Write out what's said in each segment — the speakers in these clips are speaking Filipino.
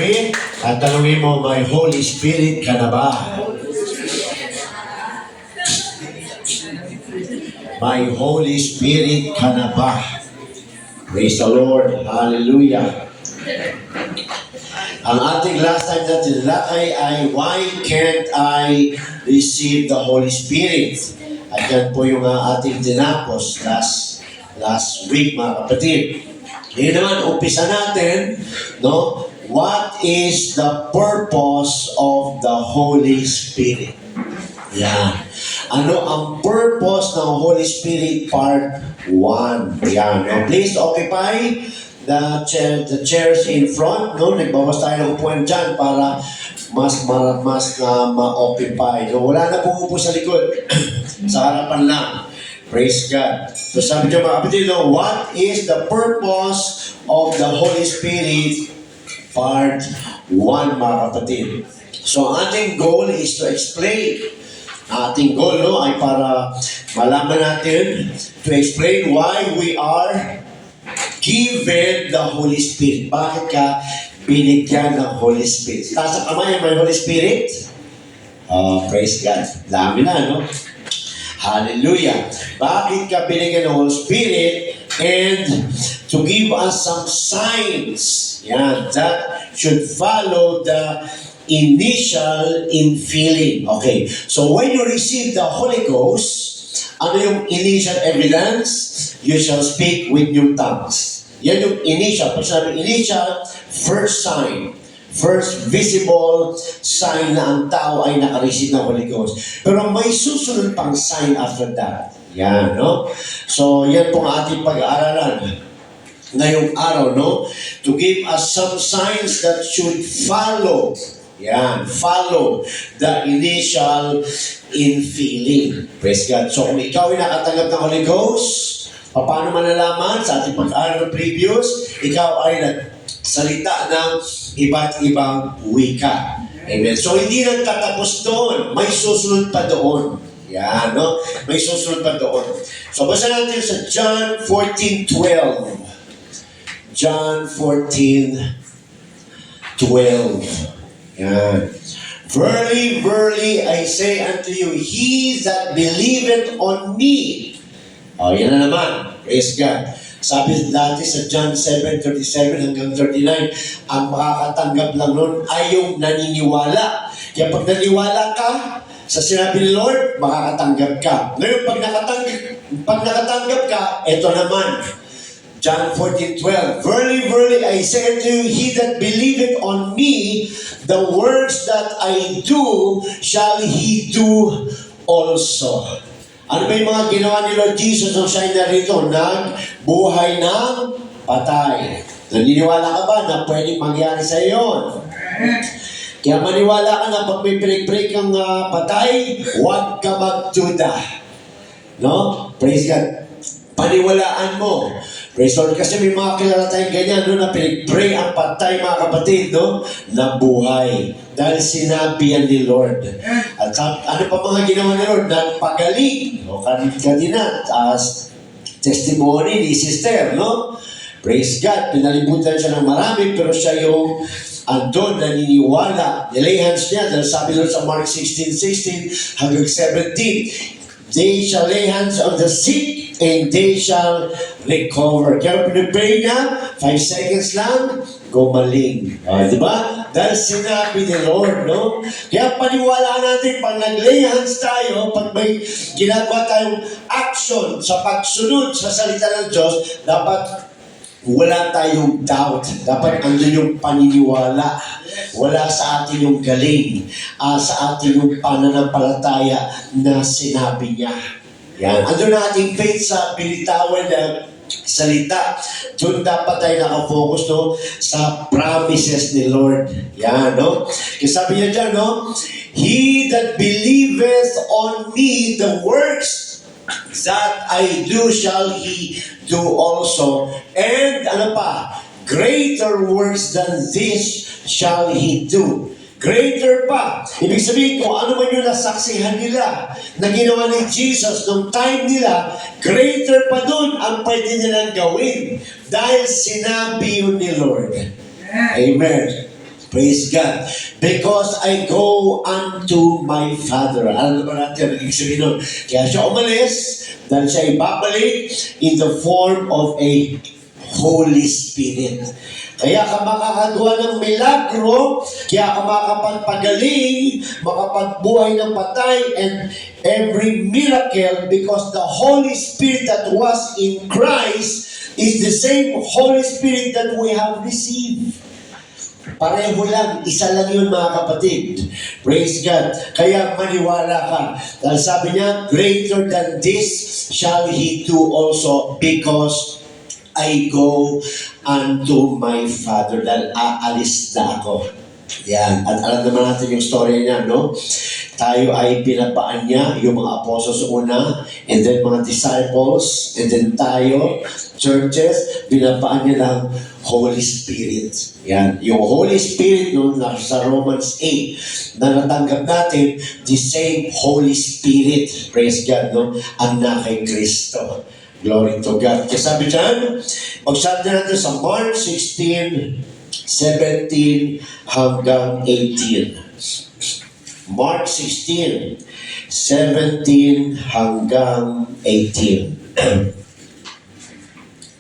feet at tanungin mo, my Holy Spirit ka na ba? My Holy Spirit ka na ba? Praise the Lord. Hallelujah. Ang ating last time na tinalakay ay why can't I receive the Holy Spirit? At yan po yung ating tinapos last week, mga kapatid. Ngayon naman, umpisa natin, no? What is the purpose of the Holy Spirit? Yan. Ano ang purpose ng Holy Spirit part 1? Yan. Now, please occupy the chairs in front. No? Nagbawas tayo ng upuan dyan para mas ma-occupy. No? Wala na pumupo sa likod. Sa harapan lang. Praise God. So sabi niyo mga kapatid, no? What is the purpose of the Holy Spirit part 1, mga kapatid? So ating goal is to explain. Ating goal, no, ay para malaman natin to explain why we are given the Holy Spirit. Bakit ka binigyan ng Holy Spirit? Taas ang kamay, may Holy Spirit? Praise God. Dami na, no? Hallelujah. Bakit ka binigyan ng Holy Spirit? And to give us some signs, yan, that should follow the initial infilling. Okay. So when you receive the Holy Ghost, ano yung initial evidence? You shall speak with new tongues. Yan yung initial. Pag sabi initial, first sign. First visible sign na ang tao ay nakareceive ng Holy Ghost. Pero may susunod pang sign after that. Yan, no? So, yan pong ating pag-aaralan ngayong araw, no? To give us some signs that should follow. Yan, follow the initial infilling. Praise God. So, kung ikaw ay nakatanggap ng Holy Ghost, paano malalaman sa ating pag-aaral previous, ikaw ay nagsalita ng iba't ibang wika. Amen. So, hindi nagtatapos doon. May susunod pa doon. Yan, no? May susunod pa doon. So, basa natin sa John 14:12. John 14:12. Yan. Verily, verily, I say unto you, he that believeth on me. Yan na naman. Praise God. Sabi dati sa John 7:37 hanggang 39, ang makakatanggap lang nun ay yung naniniwala. Kaya pag naniwala ka sa sinabi ni Lord, makakatanggap ka. Ngayon, pag nakatanggap ka, ito naman. John 14:12. Verily, verily, I say unto you, he that believeth on me, the works that I do, shall he do also. Ano ba yung mga ginawa ni Lord Jesus nung siya narito? Nagbuhay ng patay. Naniniwala ka ba na pwedeng mangyari sa iyo? Kaya maniwala ka na pag may break kang patay, huwag ka magduda. No? Praise God. Paniwalaan mo. Praise Lord. Kasi may mga kilala tayong ganyan, no, na pinag-pray ang patay, mga kapatid, no, na buhay. Dahil sinabi yan ni Lord. At ano pa mga ginawa ni Lord? Nagpagaling. No, kanina, as testimony ni Sister, no? Praise God. Pinalibutan siya ng marami, pero siya yung andon, naniniwala. Nilay hands niya, dahil sabi Lord sa Mark 16:16 hanggang 17, they shall lay hands on the sick and they shall recover. Kaya pinipray na, 5 seconds lang, gumaling. Diba? Dahil sinabi ni Lord, no? Kaya paniwalaan natin, pag nag-lay hands tayo, pag may ginagawa tayong action sa pagsunod sa salita ng Diyos, dapat wala tayong doubt. Dapat andun yung paniniwala. Wala sa atin yung galing. Sa atin yung pananampalataya na sinabi niya. Yan. Andun na ating faith sa binitawan na salita. Doon dapat tayo nakafocus, no, sa promises ni Lord. Yan, no? Kasi sabi niya dyan, no? He that believeth on me, the works that I do shall he do also. And ano pa? Greater works than this shall he do. Greater pa. Ibig sabihin kung ano man yung nasaksihan nila na ginawa ni Jesus nung time nila, greater pa dun ang pwede nilang gawin. Dahil sinabi yun ni Lord. Amen. Praise God. Because I go unto my Father. Alam naman natin ang ibig sabihin nun. Kaya siya umalis, dahil siya ibabalik in the form of a Holy Spirit. Kaya ka makakagawa ng milagro, kaya ka makapagpagaling, makapagbuhay ng patay, and every miracle, because the Holy Spirit that was in Christ is the same Holy Spirit that we have received. Pareho lang, isa lang yun mga kapatid. Praise God. Kaya maniwala ka. Dahil sabi niya, greater than this shall he do also, because I go unto my Father. Dahil aalis na ako. Yan. At alam naman natin yung story niya, no? Tayo ay pinapaan niya, yung mga apostles una, and then mga disciples, and then tayo, churches, pinapaan niya ng Holy Spirit. Yan. Yung Holy Spirit nun, nasa Romans 8, na natanggap natin, the same Holy Spirit, praise God, no? Ang na kay Kristo. Glory to God. Kaya sabi dyan, magsabi natin sa Mark 16, 17 hanggang 18. Mark 16, 17 hanggang 18.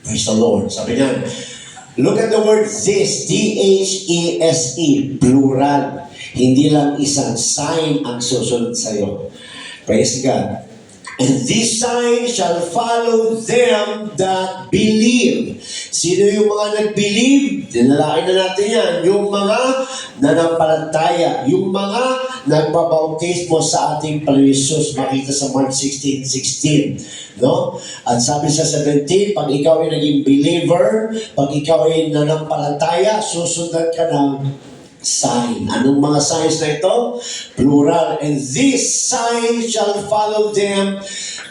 Praise the Lord. Sabi niya, look at the word this, D-H-E-S-E, plural. Hindi lang isang sign ang susunod sa'yo. Praise God. And this sign shall follow them that believe. Sino yung mga nag-believe? Dinalain na natin yan. Yung mga nanampalataya. Yung mga nagbabautismo sa ating Panginoon. Makita sa Mark 16:16. No? At sabi sa 17, pag ikaw ay naging believer, pag ikaw ay nanampalataya, susundan ka ng sign. Anong mga signs na ito? Plural. And this sign shall follow them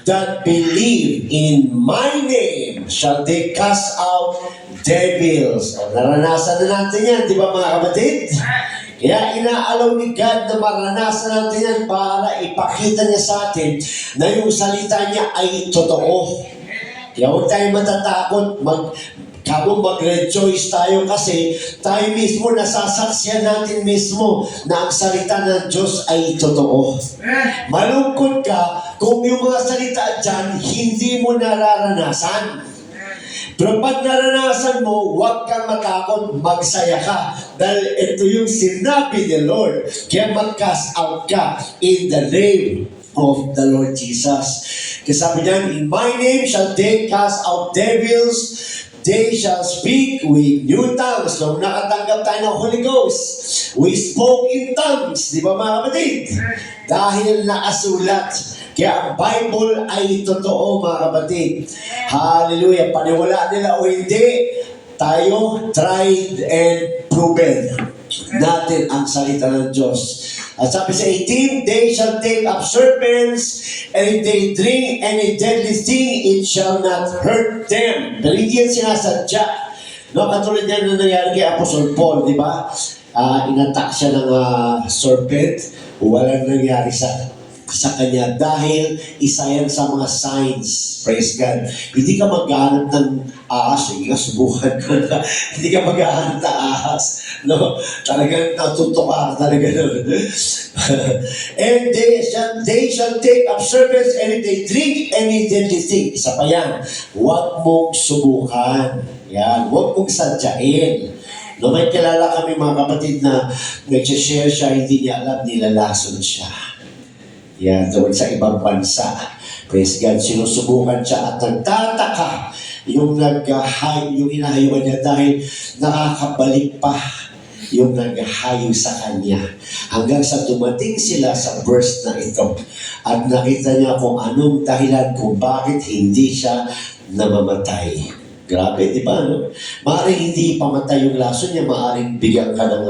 that believe in my name. Shall they cast out devils? O, naranasan na natin yan, di ba mga kapatid? Kaya inaalaw ni God na maranasan natin yan para ipakita niya sa atin na yung salita niya ay totoo. Kaya huwag tayo matatakot, mag-rejoice tayo kasi tayo mismo nasasaksiyan natin mismo na ang salita ng Diyos ay totoo. Malungkot ka kung yung mga salita dyan hindi mo nararanasan. Pero pag naranasan mo, huwag kang matakot, magsaya ka. Dahil ito yung sinabi ni Lord. Kaya mag-cast out ka in the name of the Lord Jesus. Kasi sabi niya, in my name shall they cast out devils, they shall speak with new tongues. Nung nakatanggap tayo ng Holy Ghost, we spoke in tongues. Di ba mga kapatid? Dahil nakasulat. Kaya ang Bible ay totoo mga kapatid. Hallelujah. Paniwala nila o hindi, tayo tried and proven natin ang salita ng Diyos. At sabi sa 18, they shall take up serpents, and if they drink any deadly thing, it shall not hurt them. Pero hindi yan sinasadya. No, katulad yan na nangyari kay Apostle Paul, di ba? Inattack siya ng serpent, walang nangyari sa kanya dahil isa yan sa mga signs. Praise God. Hindi ka maghahanap ng ahas. Sige ka, subukan ko na. Hindi ka maghahanap ng ahas. No? Talagang natutuka talaga nun. And they shall take up serpents, and if they drink any deadly thing. Isa pa yan. Huwag mong subukan. Yan. Huwag mong sadyain. No, may kilala kami mga kapatid na nag-share siya, hindi niya alam, nilalason siya. Yan, doon sa ibang bansa. Praise God, sinusubukan siya at nagtataka yung hinahayuan niya dahil nakakabalik pa yung naghahayo sa kanya. Hanggang sa dumating sila sa verse na ito at nakita niya kung anong dahilan kung bakit hindi siya namamatay. Grabe, di ba? No? Maaaring hindi pamatay yung lason niya, maaaring bigyan ka ng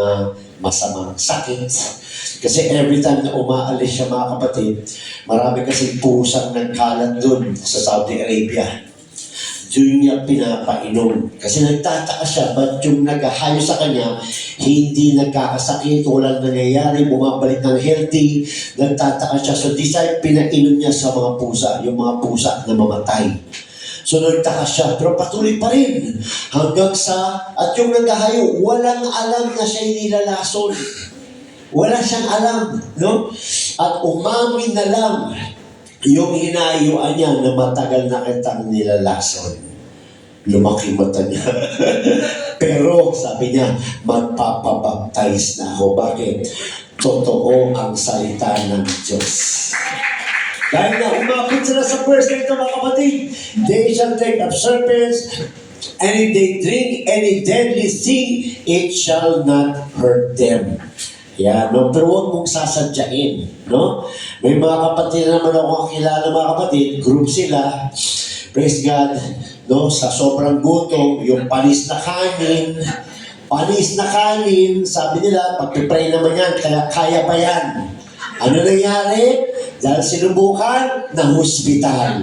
masamang sakit. Kasi every time na umaalis siya mga kapatid, marami kasing pusang nagkalat dun sa Saudi Arabia. Doon niya pinapainom. Kasi nagtataka siya, ba't yung naghahayo sa kanya, hindi nagkakasakit, walang nangyayari, bumabalik ng healthy, nagtataka siya. So, pinainom niya sa mga pusa, yung mga pusa na mamatay. So nagtaka siya, pero patuloy pa rin. Hanggang sa, at yung naghahayo, walang alam na siya'y nilalason. Wala siyang alam, no? At umamin na lang yung hinayuan niya na matagal na kitang nilalason. Lumaki mata niya. Pero, sabi niya, magpapabaptize na ako. Bakit? Totoo ang salita ng Diyos. Dahil na umabot sila sa verse na ito, mga kapatid, they shall take up serpents, and if they drink any deadly thing, it shall not hurt them. Yan, no? Pero huwag mong sasadyain, no? May mga kapatid na naman ako kilala, mga kapatid, group sila, praise God, no? Sa sobrang gutom, yung panis na kanin, sabi nila, pag-pray naman yan, kaya pa yan. Ano nangyari? Dahil sinubukan, ng hospital.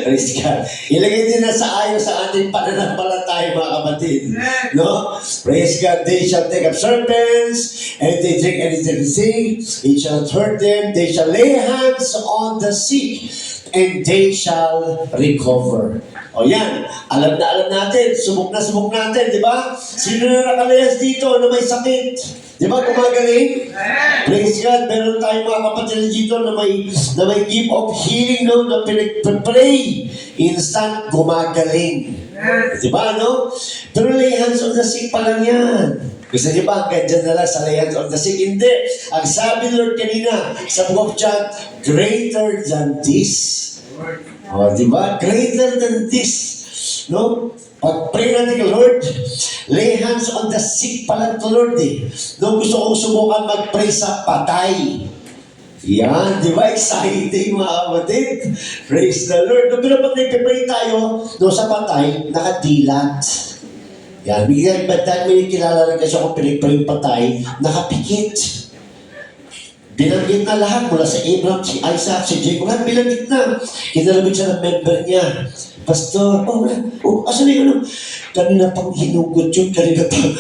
Praise God. Ilagay din na sa ayos sa ating pananampalataya, mga kapatid. No? Praise God. They shall take up serpents, and if they drink anything, it shall hurt them. They shall lay hands on the sick, and they shall recover. O yan, alam na alam natin, subok natin, di ba? Sino na nakalayas dito na may sakit? Di ba, gumagaling? Praise God, meron tayong mga kapatid dito na may gift of healing, no? Na pinag-pray, instant gumagaling. Di ba, no? Pero lay hands on the sick pa lang yan. Gusto niyo ba, ganyan na lang sa lay hands on the sick? Hindi. Ang sabi ni Lord kanina, sa book of John, greater than this. O, di ba? Greater than this. No? Pag-pray natin kay Lord, lay hands on the sick pala to Lord eh. No, gusto kong subukan mag-pray sa patay. Yan, di ba? Exciting, mga kapatid. Praise the Lord. No, pero pag nagpipray tayo, no, sa patay, nakadilat. Yan, bigyan ba dahil may kilala rin kasi ako pinagpray yung patay, nakapikit. Binanggit na lahat mula sa Abraham, si Isaac, si Jacob, lahat binanggit na. Kinalabit siya ng member niya. Pastor, asan na yun? Kanina pang hinugot yun, kanina pang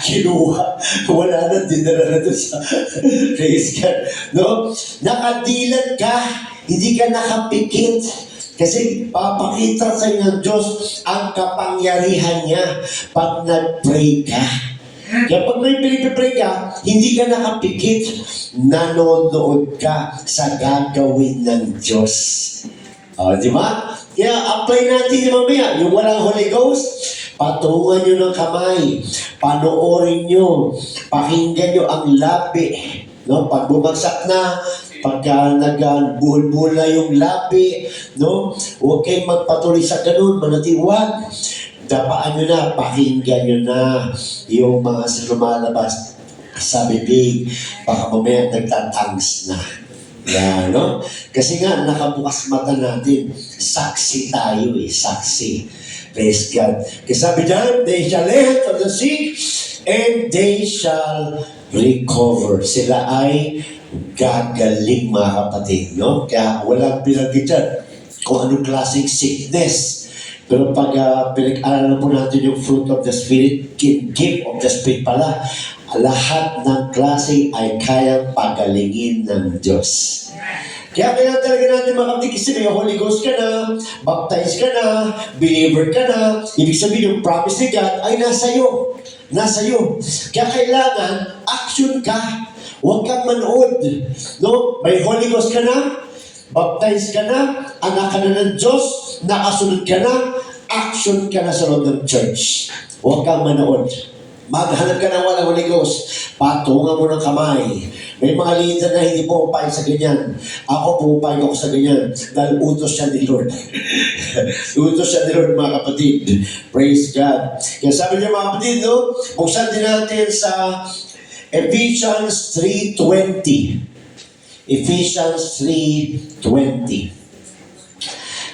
kinuha. Wala na, dinara na doon sa praise God. No? Nakadilat ka, hindi ka nakapikit. Kasi papakita sa inyo ng Diyos ang kapangyarihan niya pag nag-pray ka. Kaya pag may pinipipray ka, hindi ka nakapikit, nanonood ka sa gagawin ng Diyos. Di ba? Kaya apply natin yung mamaya, yung walang Holy Ghost, patungan nyo ng kamay, panoorin nyo, pakinggan nyo ang labi. No? Pag bumagsak na, pagka nagbuhol-buhol na yung labi, no? Huwag kayong magpatuloy sa ganun, manatiwag. Dapaan nyo na, pakinggan nyo na yung mga lumalabas sa bibig, baka mamaya nagtatangs na. Yan, no? Kasi nga, nakabukas mata natin, saksi tayo saksi. Praise God. Kasi sabi dyan, they shall lay hands on the sick, and they shall recover. Sila ay gagaling, mga kapatid, no? Kaya walang pinagkit dyan kung anong klaseng sickness. Pero pag pinag-aralan po natin yung fruit of the Spirit, gift of the Spirit pala, lahat ng klase ay kayang pagalingin ng Diyos. Kaya kailangan talaga natin mga kapatid, kasi may Holy Ghost ka na, baptized ka na, believer ka na, ibig sabihin yung promise ni God ay nasa iyo. Nasa iyo. Kaya kailangan, action ka. Huwag kang manood. No? May Holy Ghost ka na, baptized ka na, anak ka na ng Diyos, nakasunod ka na, action ka na sa loob ng church. Huwag kang manood. Maghanap ka ng walang Holy Ghost, patungan mo ng kamay. May mga leader na hindi pumapayag sa ganyan. Ako pumapayag ako sa ganyan dahil utos siya ni Lord. Utos siya ni Lord, mga kapatid. Praise God. Kaya sabi niya, mga kapatid, no? Buksan din natin sa Ephesians 3:20. Ephesians 3:20.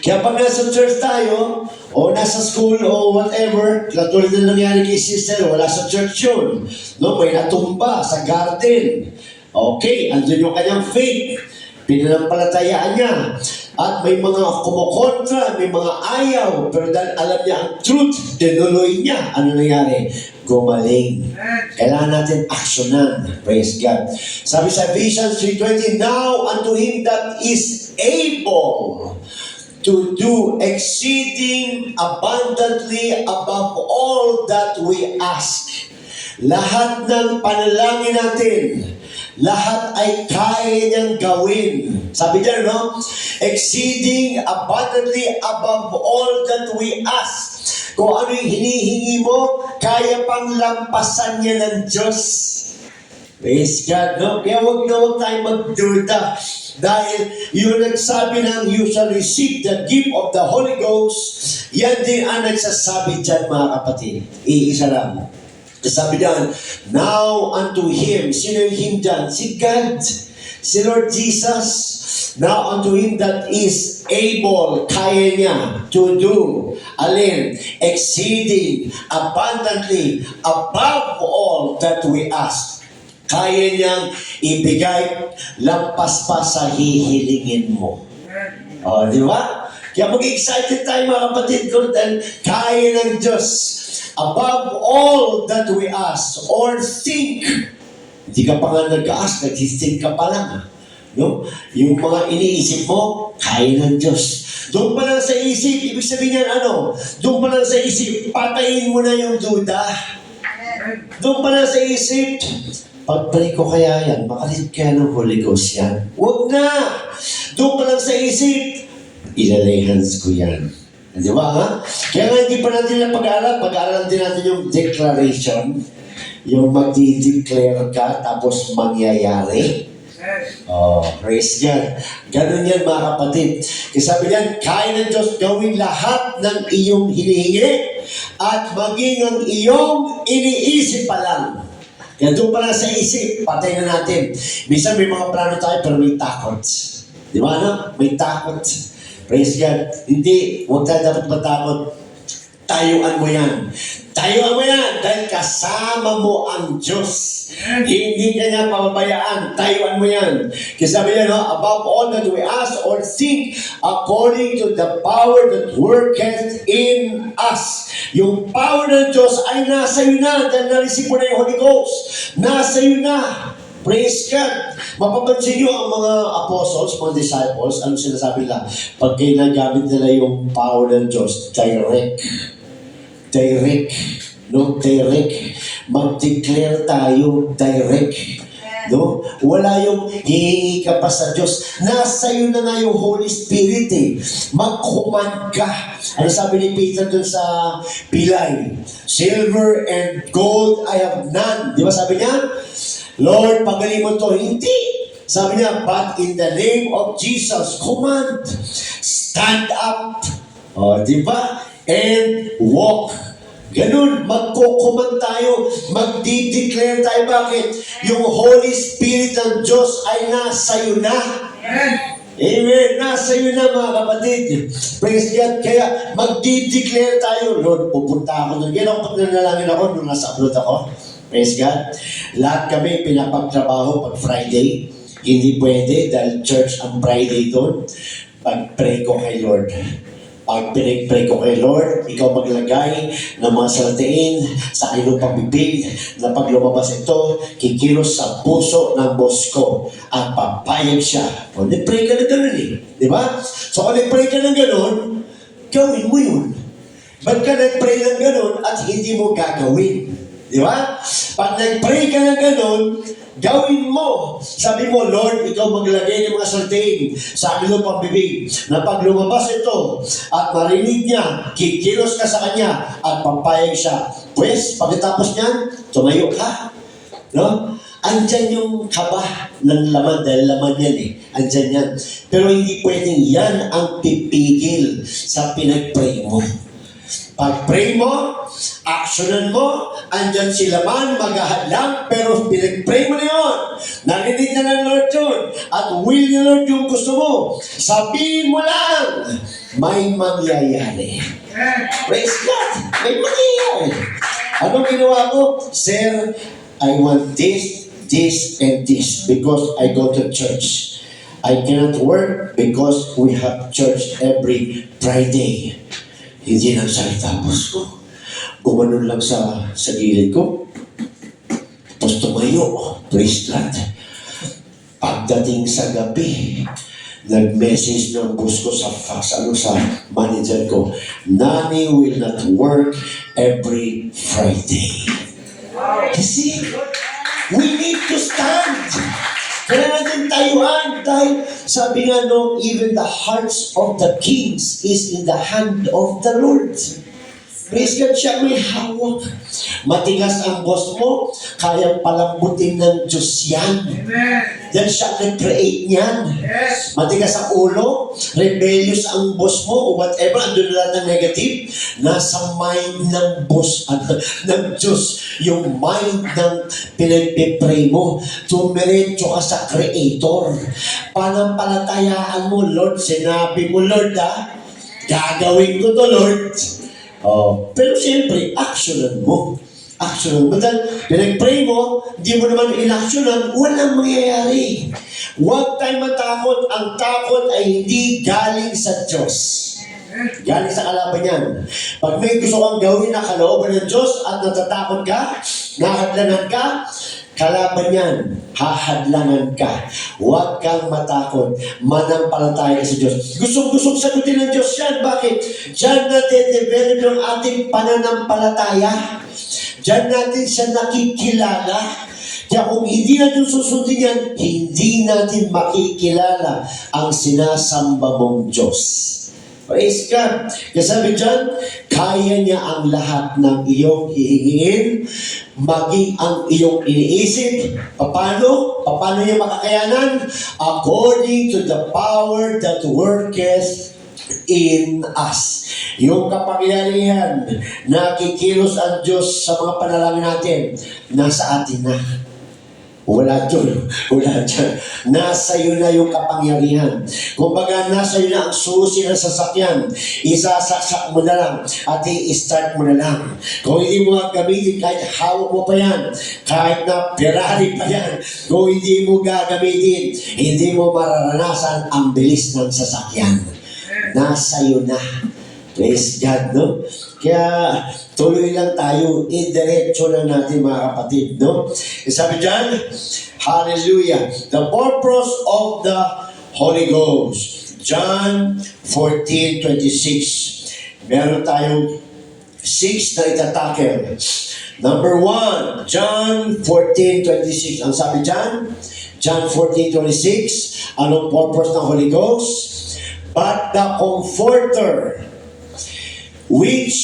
Kaya pag nasa church tayo, o nasa school, o whatever, katulad na nangyari kay sister, wala sa church yun. No, may natumba sa garden. Okay, andun yung kanyang faith. Pinanampalatayaan niya. At may mga kumukontra, may mga ayaw, pero dahil alam niya ang truth, tinuloy niya. Ano nangyari? Gumaling. Kailangan natin aksyonan. Praise God. Sabi sa Ephesians 3:20, now unto him that is able to do exceeding abundantly above all that we ask. Lahat ng panalangin natin, lahat ay kaya niyang gawin. Sabi niya, no? Exceeding abundantly above all that we ask. Kung ano yung hinihingi mo, kaya pang lampasan niya ng Diyos. Praise God, no? Kaya huwag na huwag tayong magduda. Dahil yung nagsabi ng you shall receive the gift of the Holy Ghost, yan din ang nagsasabi dyan, mga kapatid. Iisa lang. Sabi diyan, now unto Him. Sino yung Him dyan? Si God. Si Lord Jesus. Now unto Him that is able, kaya niya to do, alin, exceeding, abundantly, above all that we ask. Kaya niyang ibigay lampas pa sa hihilingin mo. O, di ba? Kaya mag-excited tayo, mga kapatid ko, dahil kaya ng Diyos above all that we ask or think. Hindi ka pa nga nag-ask, nag-think ka pa lang. No? Yung mga iniisip mo, kaya ng Diyos. Doon pa lang sa isip, ibig sabihin yan ano? Doon pa lang sa isip, patayin mo na yung duda. Doon pa lang sa isip, pagpray ko kaya yan, makalit kaya ng Holy Ghost yan. Huwag na! Doon pa lang sa isip, ilalay hands ko yan. Di ba ha? Kaya nga hindi pa natin na pag-aaral din natin yung declaration, yung magdi-declare ka, tapos mangyayari. Oh, praise God. Ganun yan, mga kapatid. Kasi sabi niyan, kaya ng Diyos gawin lahat ng iyong hinihingi at maging ang iyong iniisip pa lang. Kaya doon pa lang sa isip, patay na natin. Minsan may mga plano tayo pero may takot. Di ba, no? May takot. Praise God. Hindi, huwag tayo dapat matakot. Tayuan mo yan. Tayuan mo yan dahil kasama mo ang Diyos. Hindi ka niya pababayaan. Tayuan mo yan. Kasi sabi niya, no, above all that we ask or think according to the power that worketh in us. Yung power ng Diyos ay nasa iyo na dahil na-receive mo na yung Holy Ghost. Nasa iyo na. Praise God. Mapapansin nyo ang mga apostles, mga disciples, ano sinasabi nila? Pag ginagamit nila yung power ng Diyos, direct. No? Direct. Mag-declare tayo direct. No? Wala yung hihingi ka pa sa Diyos. Nasa iyo na nga yung Holy Spirit eh. Mag-command ka. Ano sabi ni Peter dun sa pilay? Silver and gold I have none. Di ba sabi niya? Lord, pagaling mo to. Hindi. Sabi niya, but in the name of Jesus, command. Stand up. O, di ba? And walk. Ganun, magko-command tayo, magdi-declare tayo. Bakit? Yung Holy Spirit ng Diyos ay nasa iyo na. Amen. Nasa iyo na, mga kapatid. Praise God. Kaya magdi-declare tayo. Lord, pupunta ako doon. Yan ako, nanalangin ako nung nasa abroad ako. Praise God. Lahat kami pinapagtrabaho pag Friday. Hindi pwede dahil church ang Friday doon. Pag-pray ko kay Lord. Pag pinag-pray ko kay Lord, ikaw maglagay ng mga salatiin sa ilong pagbibig na pag lumabas ito, kikilos sa puso ng boss ko at papayag siya. O, nag-pray ka na gano'n eh. Di ba? So, kung nag-pray ka ng gano'n, gawin mo yun. Ba't ka nag-pray ng gano'n at hindi mo gagawin? Di ba? Pag nag-pray ka ng gano'n, gawin mo. Sabi mo, Lord, ikaw maglagay ng mga salatiin sa aking pambibig na pag lumabas ito at marinig niya, kikilos ka sa kanya at papayag siya. Pues, pagkatapos niyan, tumayo ka. No? Andyan yung kaba ng laman dahil laman yan eh. Andyan yan. Pero hindi pwedeng yan ang pipigil sa pinag-pray mo. Pag-pray mo, actionan mo, andyan si laman, maghahadlang, pero pinag-pray mo na yun. Narinig na ng Lord yun. At will ni Lord yung gusto mo. Sabihin mo lang, may mangyayari. Praise God! May mangyayari. Anong ginawa ko? Sir, I want this, and this because I go to church. I cannot work because we have church every Friday. Hindi nang salita, boss ko. Gumanon lang sa gilid ko. Tapos tumayo. Praise God. Pagdating sa gabi, nag-message ng boss ko sa fax, sa manager ko, Nani will not work every Friday. Kasi, we need to stand. Kaya natin tayuan dahil sabi nga no, even the hearts of the kings is in the hand of the Lord. Praise God, siya may hawak. Matigas ang boss mo, kayang palambutin ng Diyos yan. Amen. Dahil siya nag-create niyan. Yes. Matigas ang ulo, rebellious ang boss mo, o whatever, andun lang ng negative, nasa mind ng boss, ng Diyos, yung mind ng pinagpipray mo, tumiretso ka sa Creator. Panampalatayaan mo, Lord, sinabi mo, Lord, gagawin ko to, Lord. Oh, pero siyempre, actionan mo. Actionan mo. Dahil pinag-pray mo, di mo naman in-actionan, walang mangyayari. Huwag tayo matakot. Ang takot ay hindi galing sa Diyos. Galing sa kalaban yan. Pag may gusto kang gawin na kalooban ng Diyos at natatakot ka, nahadlangan ka, kalaban yan, hahadlangan ka. Huwag kang matakot. Manampalataya ka sa Diyos. Gustong-gustong sagutin ng Diyos yan. Bakit? Diyan natin develop yung ating pananampalataya. Diyan natin siya nakikilala. Kaya kung hindi natin susundin yan, hindi natin makikilala ang sinasamba mong Diyos. Praise God. Kaya sabi dyan, kaya niya ang lahat ng iyong hihingin, maging ang iyong iniisip. Paano? Paano niya makakayanan? According to the power that worketh in us. Yung kapangyarihan na kikilos ang Diyos sa mga panalangin natin, nasa atin na. Wala dyan. Wala dyan. Nasa iyo na yung kapangyarihan. Kung baga, nasa iyo na ang susi ng sasakyan, isasaksak mo na lang at i-start mo na lang. Kung hindi mo gagamitin, kahit hawak mo pa yan, kahit na Ferrari pa yan, kung hindi mo gagamitin, hindi mo mararanasan ang bilis ng sasakyan. Nasa iyo na. Praise God, no? Kaya tuloy lang tayo, idiretso lang natin mga kapatid, no? Sabi dyan, hallelujah, the purpose of the Holy Ghost. John 14:26. Meron tayong 6 na itatakel. Number 1, John 14:26. Ang sabi dyan, John 14:26, anong purpose ng Holy Ghost? But the Comforter, which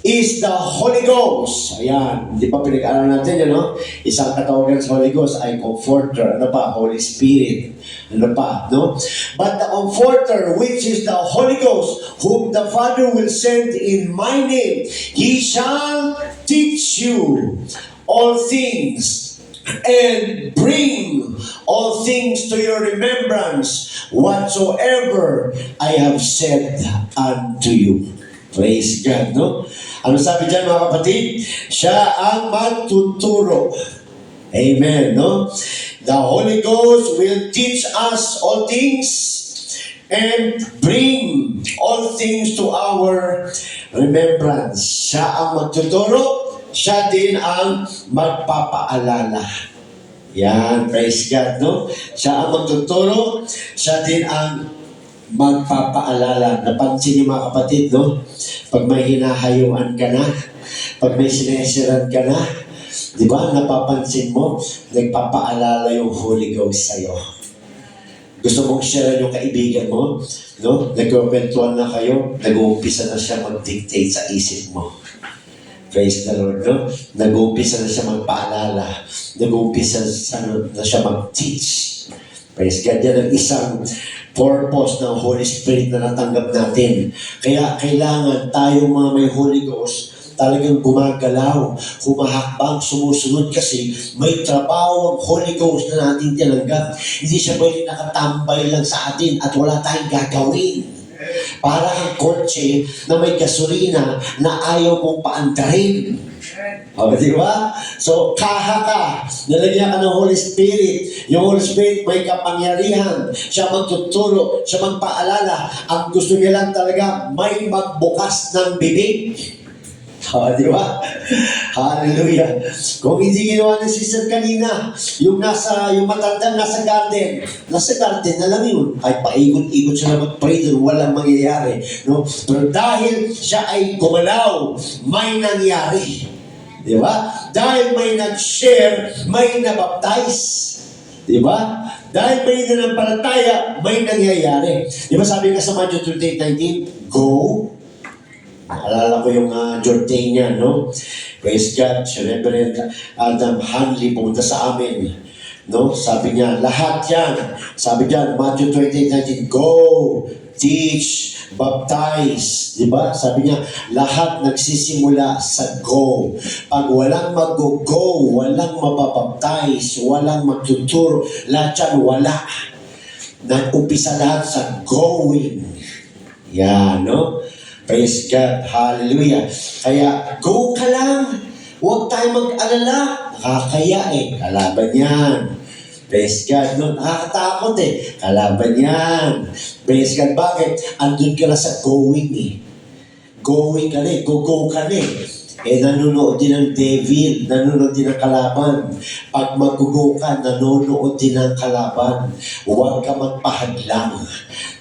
is the Holy Ghost. Ayan, hindi pa pinag-aaral natin yan, no? Isang katawagan sa Holy Ghost ay Comforter. Ano pa? Holy Spirit. Ano pa? No? But the Comforter, which is the Holy Ghost, whom the Father will send in my name, He shall teach you all things and bring all things to your remembrance whatsoever I have said unto you. Praise God, no? Ano sabi dyan mga kapatid? Siya ang magtuturo. Amen, no? The Holy Ghost will teach us all things and bring all things to our remembrance. Siya ang magtuturo, siya din ang magpapaalala. Yan, praise God, no? Siya ang magtuturo, siya din ang magpapaalala. Napansin niyo mga kapatid, no? Pag may hinahayuan ka na, pag may sinesiran ka na, di ba, napapansin mo, nagpapaalala yung Holy Ghost sa'yo. Gusto mong share yung kaibigan mo, no? Nagkwentuhan na kayo, nag-uumpisa na siya mag-dictate sa isip mo. Praise the Lord, no? Nag-uumpisa na siya magpaalala. Nag-uumpisa na siya mag-teach. Praise God, yan ang isang purpose ng Holy Spirit na natanggap natin. Kaya kailangan tayo mga may Holy Ghost talagang gumagalaw, humahakbang, sumusunod kasi may trabaho ang Holy Ghost na natin tinanggap. Hindi siya pwede nakatambay lang sa atin at wala tayong gagawin. Para ang kotse na may gasolina na ayaw mong paandarin. O, di ba? So, kaha ka. Nalagyan ka ng Holy Spirit. Yung Holy Spirit may kapangyarihan. Siya magtuturo. Siya magpaalala. Ang gusto niya lang talaga may magbukas ng bibig. Di ba? Hallelujah. Kung hindi ginawa ng sister kanina, yung matanda nasa garden na lang yun. Kahit paikot-ikot siya na mag-pray doon, walang mangyayari. No? Pero dahil siya ay gumalaw, may nangyari. Di ba? Dahil may nag-share, may nabaptize. Di ba? Dahil may nanampalataya, may nangyayari. Di ba sabi nga sa Matthew 28:19, go. Naalala ko yung Jordanian, no? Praise God, si Reverend Adam Hanley pumunta sa amin. No? Sabi niya, lahat yan. Sabi niya, Matthew 28:19, go, teach, baptize. Diba? Sabi niya, lahat nagsisimula sa go. Pag walang mag-go, walang mababaptize, walang magtuturo, lahat yan wala. Nag-umpisa lahat sa going. Yan, no? Praise God. Hallelujah. Kaya, go ka lang. Huwag tayo mag-alala. Nakakaya Kalaban yan. Praise God. No, nakakatakot Kalaban yan. Praise God. Bakit? Andun ka na sa going Going ka na Go ka na nanonood din ng devil. Nanonood din ng kalaban. Pag mag-go ka, nanonood din ng kalaban. Huwag ka magpahadlang.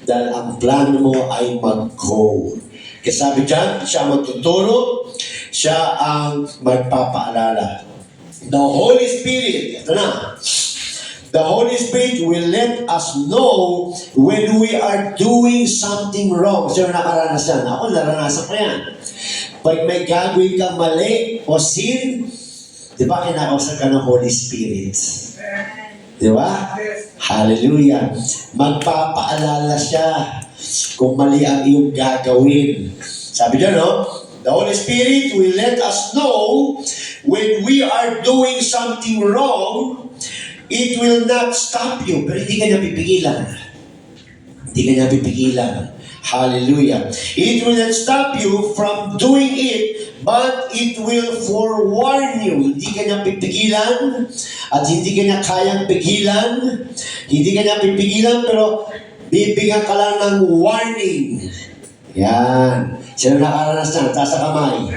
Dahil ang plano mo ay mag-go. Kasi sabi dyan, siya magtuturo, siya ang magpapaalala. The Holy Spirit, ito na, the Holy Spirit will let us know when we are doing something wrong. Sino nakaranas yan? Ako, naranasan ko yan. Pag may gagawin kang mali o sin, di ba kinakausap ka ng Holy Spirit? Di ba? Hallelujah. Magpapaalala siya kung mali ang iyong gagawin. Sabi dyan, no? The Holy Spirit will let us know when we are doing something wrong. It will not stop you. Pero hindi ka niya pipigilan. Hindi ka niya pipigilan. Hallelujah. It will not stop you from doing it, but it will forewarn you. Hindi ka niya pipigilan at hindi ka niya kayang pigilan. Hindi ka niya pipigilan, pero bibigyan ka lang ng warning. Yan. Sino nakaranas niyan? Taas sa kamay.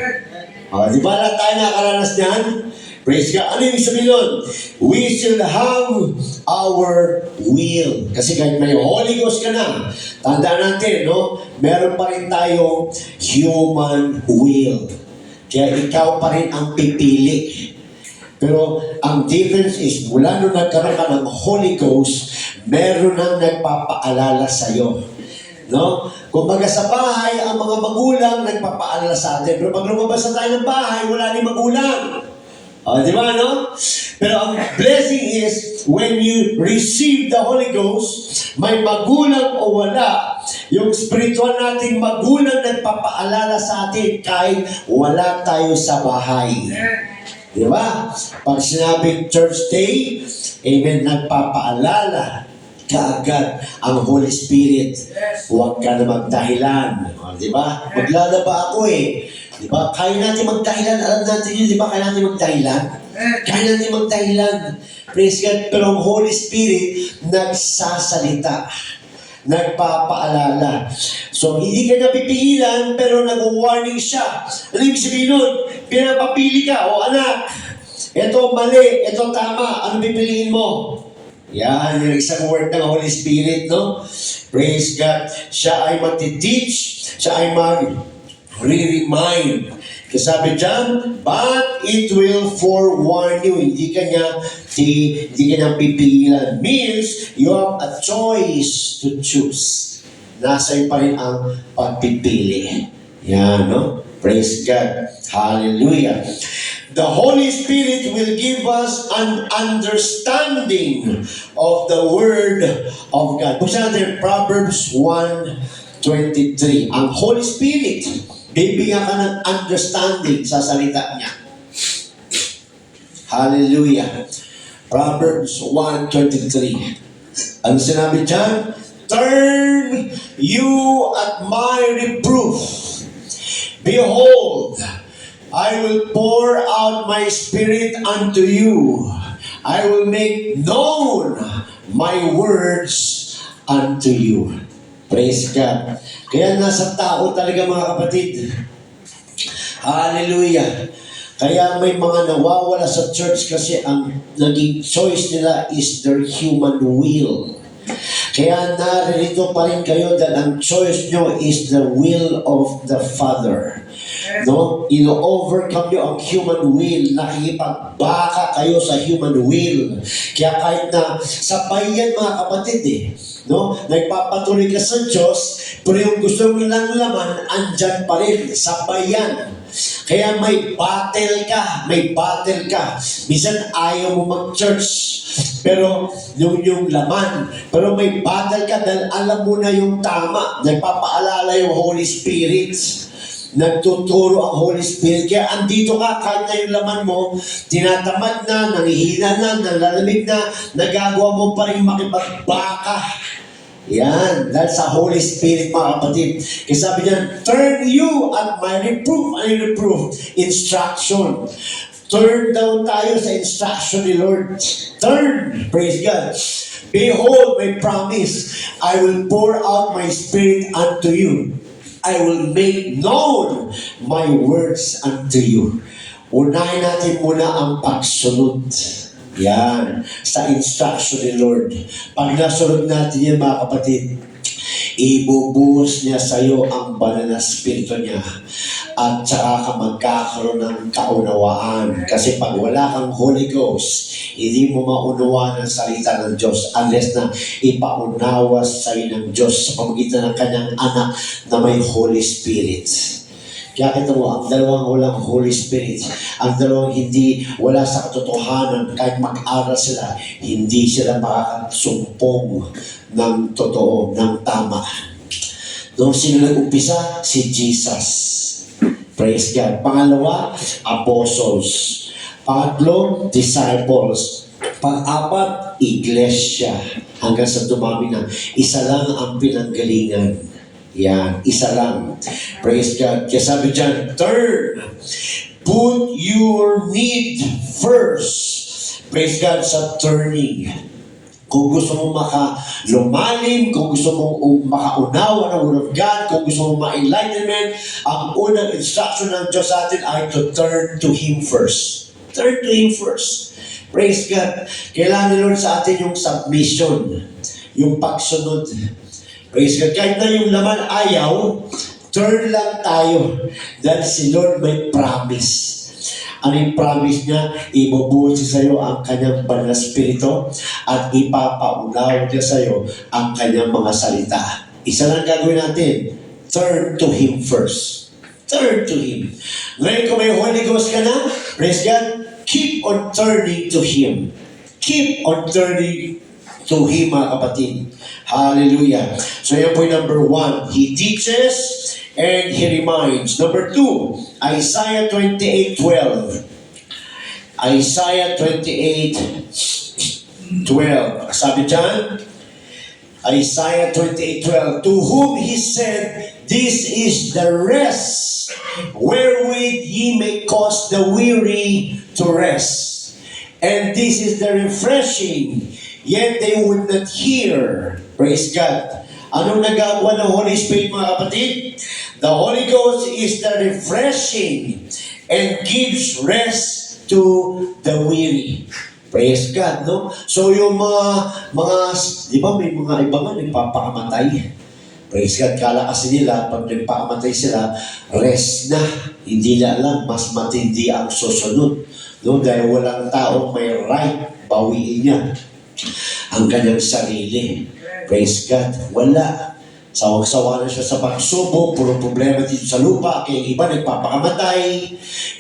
Di ba lahat tayo nakaranas niyan? Praise God. Ano yung sabihin nun? We still have our will. Kasi kahit may Holy Ghost ka na, tandaan natin, no? Meron pa rin tayong human will. Kaya ikaw pa rin ang pipili. Pero ang difference is, mula nung nagkaroon ka ng Holy Ghost, meron nang nagpapaalala sa'yo. No? Kung baga sa bahay, ang mga magulang nagpapaalala sa atin. Pero pag lumabas na tayo ng bahay, wala ni magulang. Di ba, no? Pero ang blessing is, when you receive the Holy Ghost, may magulang o wala, yung spiritual nating magulang nagpapaalala sa atin kahit wala tayo sa bahay. Di ba? Pag sinabing church day, amen, nagpapaalala kaagad ang Holy Spirit. Huwag ka na magdahilan. Di ba? Maglalaba ako Di ba? Kaya natin magdahilan. Alam natin yun, di ba? Kaya natin magdahilan. Kaya natin magdahilan. Praise God. Pero ang Holy Spirit, nagsasalita. Nagpapaalala. So, hindi ka napipigilan, pero nag-warning siya. Ano ibig sabihin nun? Pinapapili ka. O anak, ito mali, ito tama. Ano pipiliin mo? Yan, yung isang word ng Holy Spirit, no? Praise God. Siya ay mag-teach, siya ay mag-re-remind. Kasi sabi dyan, but it will forewarn you. Hindi ka niya pipigilan. Means, you have a choice to choose. Nasa iyo pa rin ang pagpipili. Yan, no? Praise God. Hallelujah. The Holy Spirit will give us an understanding of the Word of God. Buksan natin Proverbs 1:23. Ang Holy Spirit, bibigyan ka ng understanding sa salita niya. Hallelujah. Proverbs 1:23. Ang sinabi dyan, turn you at my reproof. Behold, I will pour out my spirit unto you. I will make known my words unto you. Praise God. Kaya nasa tao talaga mga kapatid. Hallelujah. Kaya may mga nawawala sa church kasi ang naging choice nila is their human will. Kaya naririto pa rin kayo dahil ang choice nyo is the will of the Father. No? Ino-overcome nyo ang human will. Nakikipagbaka kayo sa human will. Kaya kahit na sabay yan mga kapatid no? Nagpapatuloy ka sa Diyos, pero yung gusto mo lang laman, andyan pa rin. Sabay yan. Kaya may battle ka. Minsan ayaw mo mag-church, pero yung laman. Pero may battle ka dahil alam mo na yung tama. Nagpapaalala yung Holy Spirit. Nagtuturo ang Holy Spirit. Kaya andito ka, kahit na yung laman mo, tinatamad na, nangihina na, nalalamig na, nagagawa mo pa rin makipagbaka. Yan, dahil sa Holy Spirit mga kapatid. Kasi sabi niya, turn you at my reproof, instruction. Turn down tayo sa instruction ni Lord. Turn, praise God. Behold my promise, I will pour out my spirit unto you. I will make known my words unto you. Unahin natin muna ang pagsunod. Yan, sa instruction ni Lord. Pag nasunod natin yan mga kapatid, ibubuhos niya sa iyo ang banal na spirito niya at saka ka magkakaroon ng kaunawaan. Kasi pag wala kang Holy Ghost, hindi mo maunawaan ang salita ng Diyos unless na ipaunawa sa iyo ng Diyos sa pamagitan ng kanyang anak na may Holy Spirit. Kaya kita mo, ang dalawang walang Holy Spirit, ang dalawang hindi wala sa katotohanan, kahit mag-aral sila, hindi sila makakasumpong ng totoo, ng tama. Doon sino nag-umpisa? Si Jesus. Praise God. Pangalawa, apostles. Pangatlo, disciples. Pang-apat, iglesia. Hanggang sa dumami na, isa lang ang pinanggalingan. Yan, isa lang. Praise God. Kaya sabi dyan, third, put your need first. Praise God sa turning. Kung gusto mo lumalim, kung gusto mo makaunawa ng Word of God, kung gusto mo ma-enlightenment, ang unang instruction ng Diyos sa atin ay to turn to Him first. Turn to Him first. Praise God. Kailangan ni Lord sa atin yung submission, yung pagsunod. Praise God. Kahit na yung laman ayaw, turn lang tayo. Dahil si Lord may promise. Ano yung promise niya? Ibubuhos niya sa iyo ang kanyang banal na spirito at ipapaunaw niya sa iyo ang kanyang mga salita. Isa lang gagawin natin. Turn to Him first. Turn to Him. Ngayon kung may Holy Ghost ka na, praise God, keep on turning to Him. Keep on turning to Him, mga kapatid. Hallelujah. So yan po yung number 1. He teaches and He reminds. Number 2, Isaiah 28:12. Isaiah 28:12. Sabi dyan, Isaiah 28:12. To whom He said, this is the rest wherewith ye may cause the weary to rest. And this is the refreshing, yet they would not hear. Praise God. Anong nagagawa ng Holy Spirit, mga kapatid? The Holy Ghost is the refreshing and gives rest to the weary. Praise God, no? So yung mga di ba may mga iba nga nagpapakamatay? Praise God, kala kasi nila pag nagpakamatay sila, rest na. Hindi na alam, mas matindi ang susunod. No? Dahil walang taong may right, bawiin niya ang kanyang sarili. Praise God. Wala. Sawang-sawa na siya sa pagsubok, puro problema dito sa lupa, kaya iba nagpapakamatay,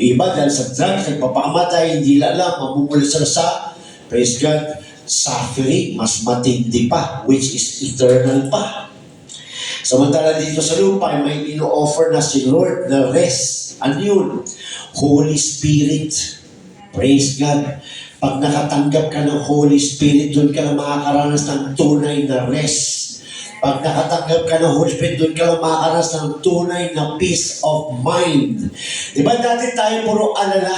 iba dahil sa drugs nagpapakamatay, hindi na alam, mamumula sila sa, praise God, suffering, mas matindi pa, which is eternal pa. Samantala dito sa lupa, may ino-offer na si Lord na rest. Ano yun? Holy Spirit. Praise God. Pag nakatanggap ka ng Holy Spirit, doon ka na makakaranas ng tunay na rest. Pag nakatanggap ka ng Holy Spirit, doon ka na makakaranas ng tunay na peace of mind. Di ba dati tayo puro alala?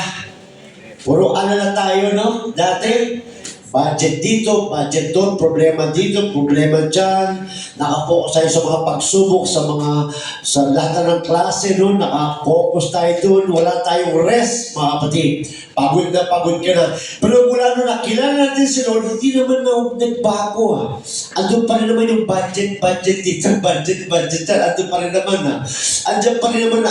Puro alala tayo, no? Dati, Budget dito, budget doon, problema dito, problema dyan. Nakapokus tayo sa mga pagsubok, sa lahat ng klase doon, nakapokus tayo doon, wala tayong rest, mga kapatid. Pagod na pagod ka na. Pero mula nung nakilala natin si Lord, hindi naman nagbago. Andun pa rin naman yung budget dito, budget dyan. Andun pa rin naman. Andyan pa rin naman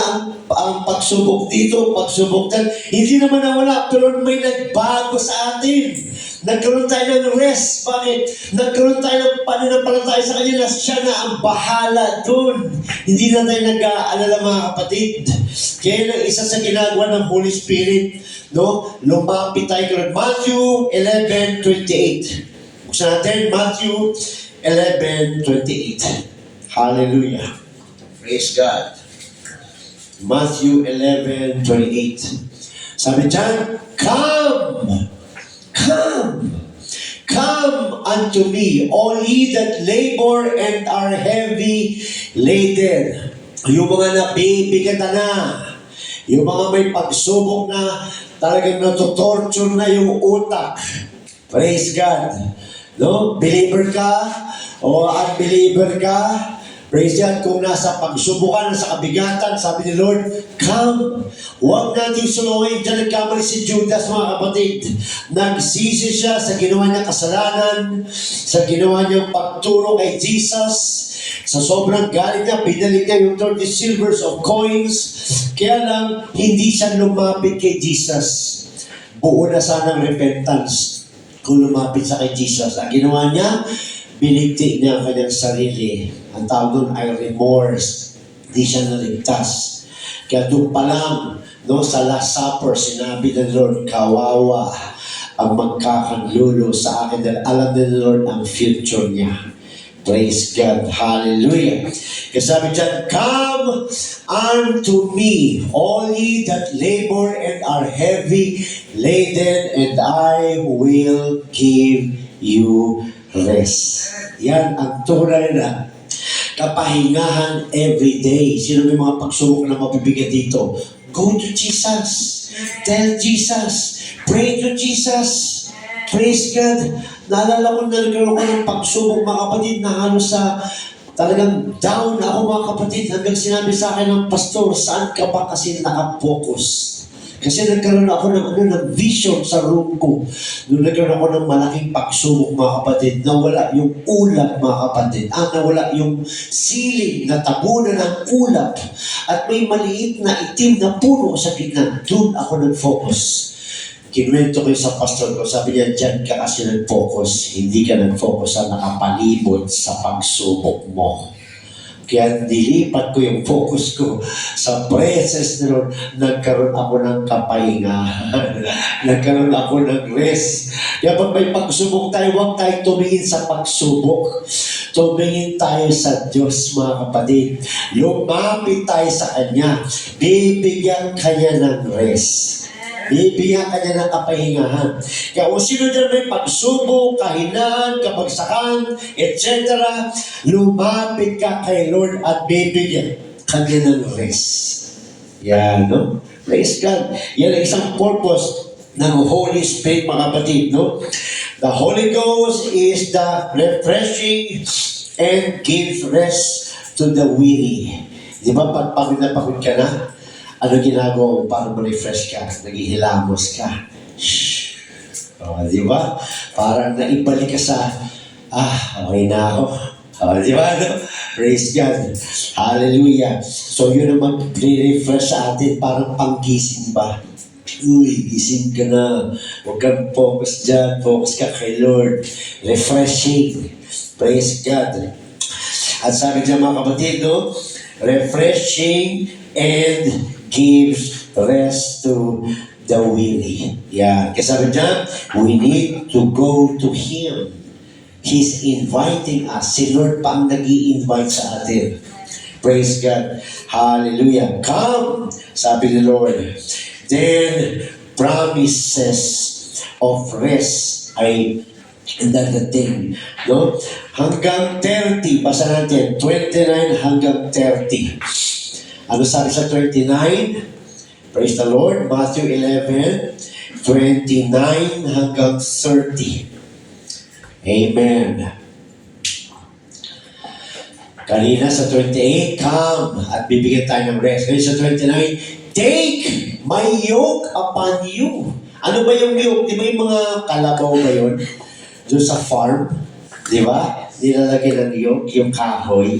ang pagsubok dito, pagsubok dyan. Hindi naman nawala, pero may nagbago sa atin. Nagkaroon tayo ng rest. Bakit? Nagkaroon tayo ng pananampalataya sa Kanya na siya na ang bahala doon. Hindi na tayo nag-aalala, mga kapatid. Kaya lang isa sa ginagawa ng Holy Spirit, no? Lumapit tayo kay Matthew 11:28. Buksan natin, Matthew 11:28. Hallelujah. Praise God. Matthew 11:28. Sabi dyan, Come unto me, all ye that labor and are heavy laden. Yung mga nabibigatan na, yung mga may pagsubok na, talagang natutorture na yung utak. Praise God. No? Believer ka o unbeliever ka, praise God, kung nasa pagsubukan, nasa kabigatan, sabi ni Lord, come. Huwag natin sunungin. Diyan nagkamali si Judas, mga kapatid. Nagsisi siya sa ginawa niya kasalanan, sa ginawa niyang pagturo kay Jesus. Sa sobrang galit niya, pinalik niya yung 30 silvers of coins. Kaya lang, hindi siya lumapit kay Jesus. Buo na sanang repentance kung lumapit sa kay Jesus. Ang ginawa niya, binigti niya ang kanyang sarili. Ang tawag doon ay remorse. Hindi siya naligtas. Kaya doon pa lang, no, sa Last Supper, sinabi ng Lord, kawawa ang magkakanlulo sa akin dahil alam ng Lord ang future niya. Praise God. Hallelujah. Kasi sabi dyan, come unto me, all ye that labor and are heavy laden, and I will give you rest. Yan ang tunay na kapahingahan everyday. Sino may mga pagsubok na mabibigat dito? Go to Jesus. Tell Jesus. Pray to Jesus. Praise God. Naalala ko na nagkaroon ko ng pagsubok, mga kapatid, na halos sa talagang down ako, mga kapatid, hanggang sinabi sa akin ng pastor, saan ka ba kasi nakapokus? Kasi nagkaroon ako ng vision sa room ko. Nung nagkaroon ako ng malaking pagsubok, mga kapatid, nawala yung ulap, mga kapatid. Nawala yung ceiling na tabunan ng ulap. At may maliit na itim na puno sa gitna. Doon ako nag-focus. Kinuwento ko sa pastor ko, sabi niya, dyan ka kasi nag-focus. Hindi ka nag-focus sa nakapalibot sa pagsubok mo. Kaya nilipat ko yung focus ko sa presence ni Lord. Nagkaroon ako ng kapahingahan. Nagkaroon ako ng rest. Kaya pag may pagsubok tayo, huwag tayo tumingin sa pagsubok. Tumingin tayo sa Diyos, mga kapatid. Lumapit tayo sa Kanya. Bibigyan Kanya ng rest. Bibigyan ka niya ng kapahingahan. Kaya kung sino dyan may pagsubok, kahinaan, kabagsakan, etc., lumapit ka kay Lord at bibigyan ka niya ng rest. Yan, no? Praise God. Yan ang isang purpose ng Holy Spirit, mga kapatid, no? The Holy Ghost is the refreshing and gives rest to the weary. Di ba, pag pagod na pagod ka na, ano ginagawa mo para ma-refresh ka? Naghihilamos ka. Shhh. Di ba? Parang naibalik ka sa, okay na ako. Di ba? No? Praise God. Hallelujah. So yun naman, re-refresh sa atin, parang panggising ba? Uy, gising ka na. Huwag kang focus dyan. Focus ka kay Lord. Refreshing. Praise God. At sabi dyan, mga kapatid, no? Refreshing and gives rest to the weary. Yeah. Kasi sabi dyan, we need to go to Him. He's inviting us. Si Lord pa ang nag-i-invite sa atin. Praise God. Hallelujah. Come, sabi ni Lord. Then, promises of rest ay dadating. No? Hanggang 30, basa natin, 29 hanggang 30. Ano sabi sa 29? Praise the Lord. Matthew 11, 29 hanggang 30. Amen. Kanina sa 28, come at bibigyan tayo ng rest. Ngayon sa 29, take my yoke upon you. Ano ba yung yoke? Di ba yung mga kalabaw ba yun? Doon sa farm, di ba? Nilalagyan ng yoke, yung kahoy.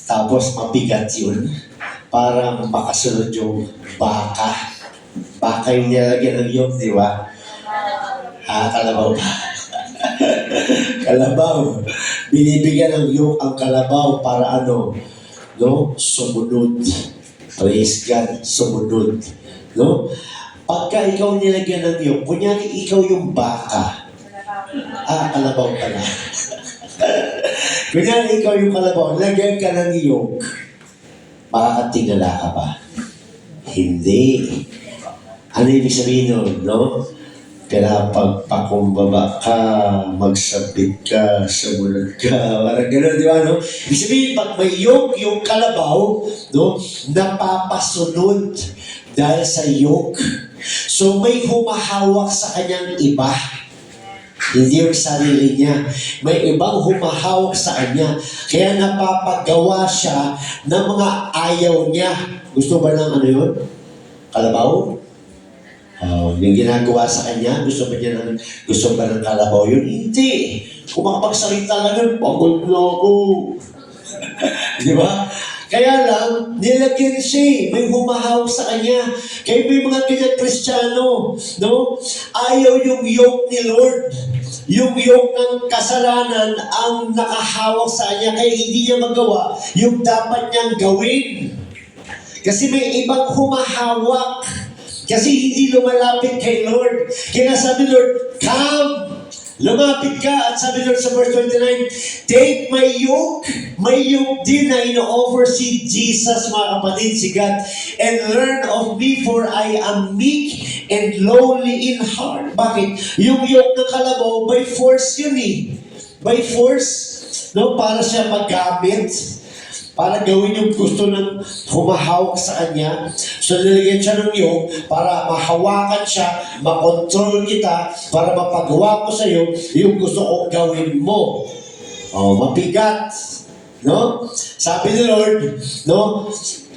Tapos mabigat yun. Para makasunod yung baka. Baka yung nilalagyan ng yoke, di ba? Kalabaw ba? Kalabaw. Binibigyan ng yoke ang kalabaw para ano? No? Sumunod. Praise God. Sumunod. No? Pagka ikaw nilagyan ng yoke, kunyari ikaw yung baka. Kalabaw pala. Kunyari ikaw yung kalabaw, lagyan ka ng yoke. Makakatingala ka ba? Hindi. Ano ibig sabihin nun, no? Pinapagpakumbaba ka, magsabit ka, sumunod ka, parang gano'n, di ba, no? Ibig sabihin, pag may yoke, yung kalabaw, no, napapasunod dahil sa yoke. So, may humahawak sa kanyang iba. Hindi yung sarili niya. May ibang humahawak sa kanya. Kaya napapagawa siya ng mga ayaw niya. Gusto ba ng ano yun? Kalabaw? Yung ginagawa sa kanya, gusto ba ng kalabaw yun? Hindi. Kung makapagsalita lang yun, pagod na ako. Di ba? Kaya lang, nilagyan siya, may humahawak sa kanya. Kaya may mga ganyan Kristiyano, no? Ayaw yung yoke ni Lord. Yung yoke ng kasalanan ang nakahawak sa kanya, kaya hindi niya magawa yung dapat niyang gawin. Kasi may ibang humahawak. Kasi hindi lumalapit kay Lord. Kaya sabi Lord, come! Lumapit ka at sabi Lord sa verse 29, take my yoke. My yoke din na ino-offer si Jesus, mga kapatid, si God. And learn of me for I am meek and lowly in heart. Bakit? Yung yoke ng kalabaw, by force yun eh. By force, no? Para siya maggamit. Para gawin yung gusto ng humahawak sa kanya. So, nilagyan siya ng yoke para mahawakan siya, makontrol kita, para mapagawa ko sa iyo yung gusto kong gawin mo. Mabigat. No? Sabi ni Lord, no?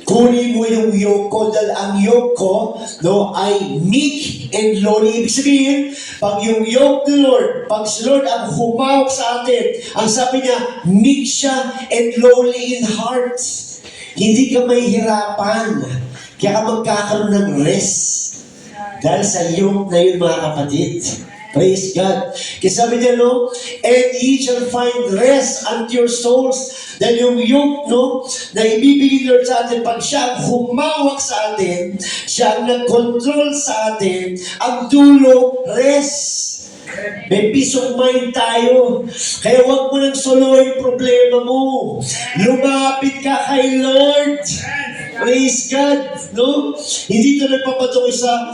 Kunin mo yung yoke ko dahil ang yoke ko, no, ay meek and lowly. Ibig sabihin, pag yung yoke ni Lord, pag si Lord ang humawak sa atin, ang sabi niya, meek siya and lowly in heart. Hindi ka mahihirapan. Kaya ka magkakaroon ng rest. Dahil sa yoke na yun, mga kapatid. Praise God. Kaya sabi niya, no, and ye shall find rest unto your souls. Dahil yung yoke, no, na ibibigay Lord sa atin, pag siya ang humawak sa atin, siya ang nag-control sa atin, ang dulo, rest. May peace of mind tayo. Kaya huwag mo nang solo yung problema mo. Lumapit ka kay Lord. Praise God, no? Hindi ito nagpapatukoy sa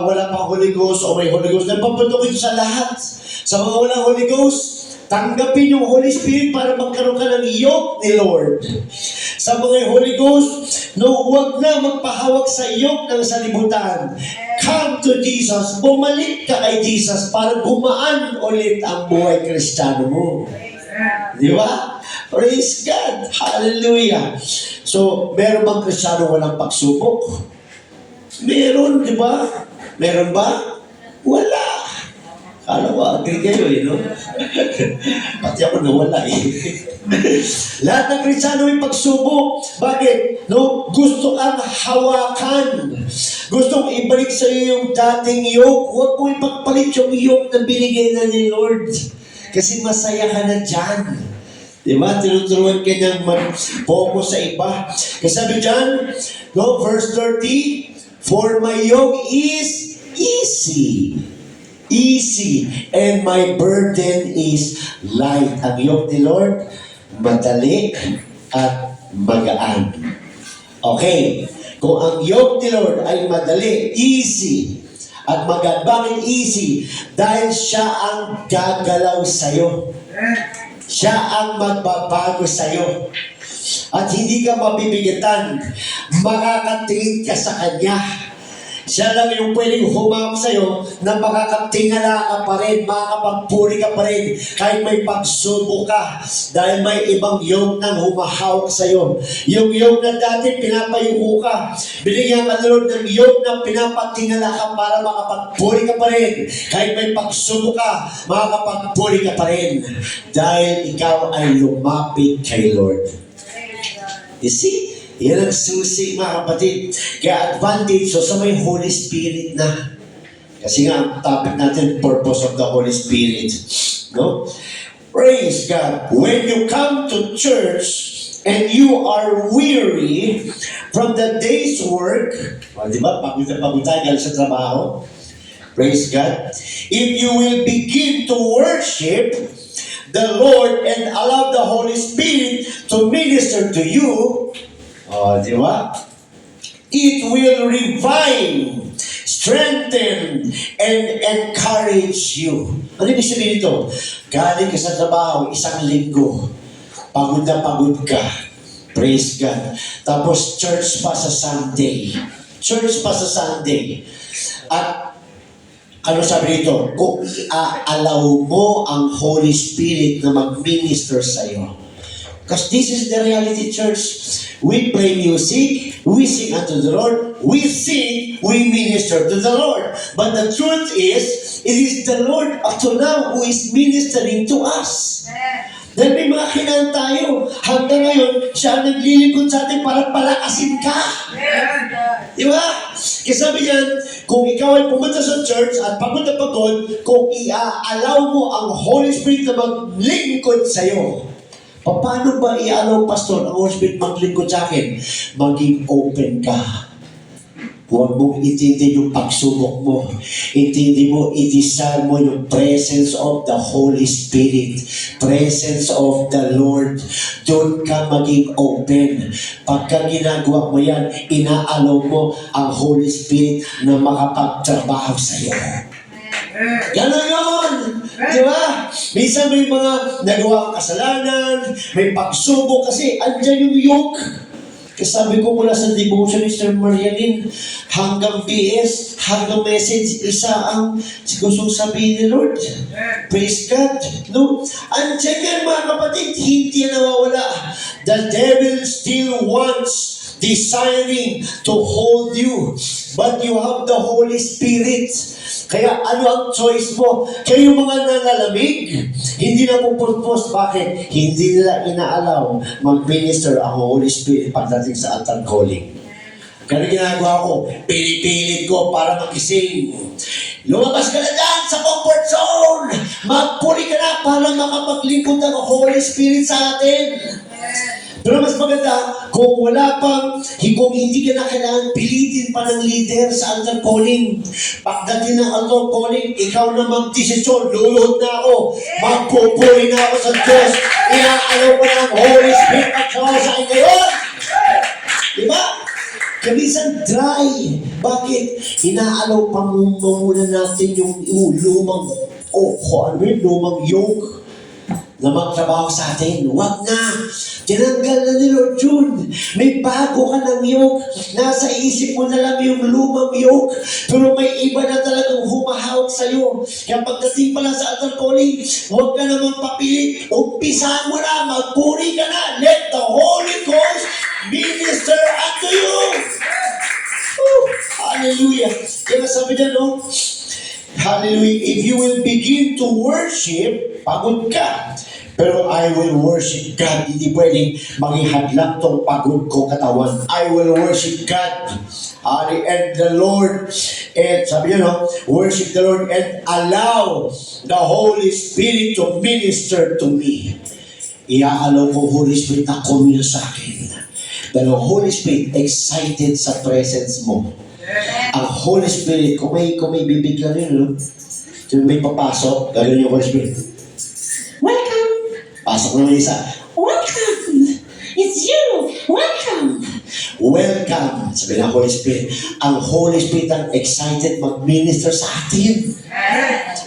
wala pang Holy Ghost o may Holy Ghost. Nagpapatukoy ito sa lahat. Sa mga walang Holy Ghost, tanggapin yung Holy Spirit para magkaroon ka ng yoke ni Lord. Sa mga Holy Ghost, no, huwag na magpahawak sa yoke ng salibutan. Come to Jesus. Bumalik ka kay Jesus para gumaan ulit ang buhay Kristiyano mo. Di ba? Praise God. Hallelujah. So, meron bang Kristiyano walang pagsubok? Meron, di ba? Meron ba? Wala. Kala ko, agree kayo no? Pati ako nawala Lahat ng Kristiyano may pagsubok. Bakit? No? Gusto kang hawakan. Gusto kong ibalik sa iyo yung dating yoke. Huwag mo ipagpalit yung yoke na binigay na ni Lord. Kasi masaya ka na dyan. Diba? Tinuturuan ka niyang mag-focus sa iba. Kasi sabi dyan, no, verse 30, for my yoke is easy. Easy. And my burden is light. Ang yoke ni Lord, madali at magaan. Okay. Kung ang yoke ni Lord ay madali, easy, at magaan. Bakit easy? Dahil siya ang gagalaw sa'yo. Siya ang magbabago sa'yo. At hindi ka mabibigatan. Makakatingin ka sa Kanya. Siya lang yung pwedeng humawak sa'yo na makakatingala ka pa rin, makakapagpuri ka pa rin, kahit may pagsubo ka, dahil may ibang yoke nang humahawak sa'yo. Yung yoke na dati pinapayuko ka, binigyan ka Lord ng yoke na pinapatingala ka para makapagpuri ka pa rin. Kahit may pagsubo ka, makakapagpuri ka pa rin. Dahil ikaw ay lumapit kay Lord. You see? Yan ang susi, mga kapatid. Kaya advantage, so sa may Holy Spirit na. Kasi nga, ang topic natin, purpose of the Holy Spirit. No? Praise God. When you come to church and you are weary from the day's work, di ba? Pagod tayo galing sa trabaho. Praise God. If you will begin to worship the Lord and allow the Holy Spirit to minister to you, di ba? It will revive, strengthen, and encourage you. Ano ibig sabihin ito? Galing ka sa trabaho, isang linggo, pagod na pagod ka. Praise God. Tapos church pa sa Sunday. Church pa sa Sunday. At ano sabi dito? Kung i-allow mo ang Holy Spirit na mag-minister sa'yo. Because this is the reality, church. We play music, we sing unto the Lord, we sing, we minister to the Lord. But the truth is, it is the Lord up to now who is ministering to us. Dahil may mga kinaan tayo, hanggang ngayon, siya ang naglilingkod sa atin para palakasin ka. Di ba? Kasi sabi niyan, kung ikaw ay pumunta sa church at pagod na pagod, kung i-allow mo ang Holy Spirit na maglingkod sa'yo, paano ba i-allow, Pastor, ang Holy Spirit maglingkod sa akin? Maging open ka. Huwag mong itindi yung pagsubok mo. Itindi mo, i-desire mo yung presence of the Holy Spirit. Presence of the Lord. Doon ka maging open. Pagka ginagawa mo yan, ina-allow mo ang Holy Spirit na makapagtrabaho sa iyo. Ganon yun! Di ba? Minsan may mga nagawa kang kasalanan, may pagsubok kasi andyan yung yoke. Kasi sabi ko mula sa devotion ni Sir Marianin, hanggang BS, hanggang message, isa ang gustong sabihin ni Lord. Praise God. No? Andyan yan, mga kapatid, hindi yan nawawala. The devil still wants, desiring to hold you. But you have the Holy Spirit. Kaya ano ang choice mo? Kayo mga nanlalamig, hindi na pupurpose. Bakit? Hindi nila inaalaw mag-minister ang Holy Spirit pagdating sa altar calling. Kaya ginagawa ko, pinipilit ko para magising. Lumabas ka na dyan sa comfort zone. Magpuri ka na para makapaglingkod ang Holy Spirit sa atin. Pero mas maganda, kung wala pang, kung hindi ka na kailangan pilitin pa ng leader sa altar calling. Pagdating ng altar calling, ikaw na mag-desisyon, luluhod na ako, magpupuri na ako sa Diyos, inaalaw ko ng Holy Spirit at saka sa akin ngayon. Diba? Kamisan dry. Bakit? Inaalaw pa muna natin yung lumang, lumang yoke na magtrabaho sa atin. Huwag na. Tinanggal na ni Lord June. May bago ka ng yoke. Nasa isip mo na lang yung lumang yoke. Pero may iba na talagang humahawak sa'yo. Kaya pagdating pala sa altar calling, huwag ka naman papilit. Umpisahan mo na. Magpuri ka na. Let the Holy Ghost minister unto you. Hallelujah. Kaya sabi niya, no? Hallelujah. If you will begin to worship, pagod ka. Pero I will worship God. Hindi pwedeng maging hadlang tong pagod ko katawan. I will worship God. And the Lord, and sabi niyo, no? Worship the Lord and allow the Holy Spirit to minister to me. Iaalaw ko Holy Spirit na kumilo sa akin. Dahil ang Holy Spirit excited sa presence mo. Ang Holy Spirit, kung may bibigyan yun, no? Kung may papasok, gano'n yung Holy Spirit. Welcome! Pasok naman isa. Welcome! It's you! Welcome! Welcome! Sabi ng Holy Spirit. Ang Holy Spirit ang excited mag-minister sa atin.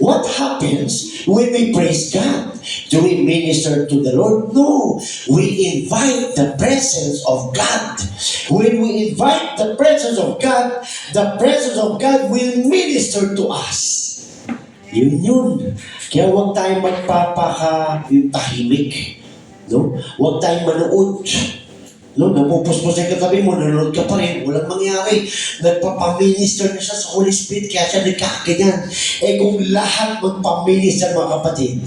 What happens when we praise God? Do we minister to the Lord? No. We invite the presence of God. When we invite the presence of God will minister to us. Yun. Kaya huwag tayong yung tahimik. No? Huwag tayong manood. No, napupuspos yung katabi mo, nanonood ka pa rin, walang mangyari. Nagpapaminister na siya sa Holy Spirit, kaya siya nagkakaganyan. Kung lahat magpaminister, mga kapatid,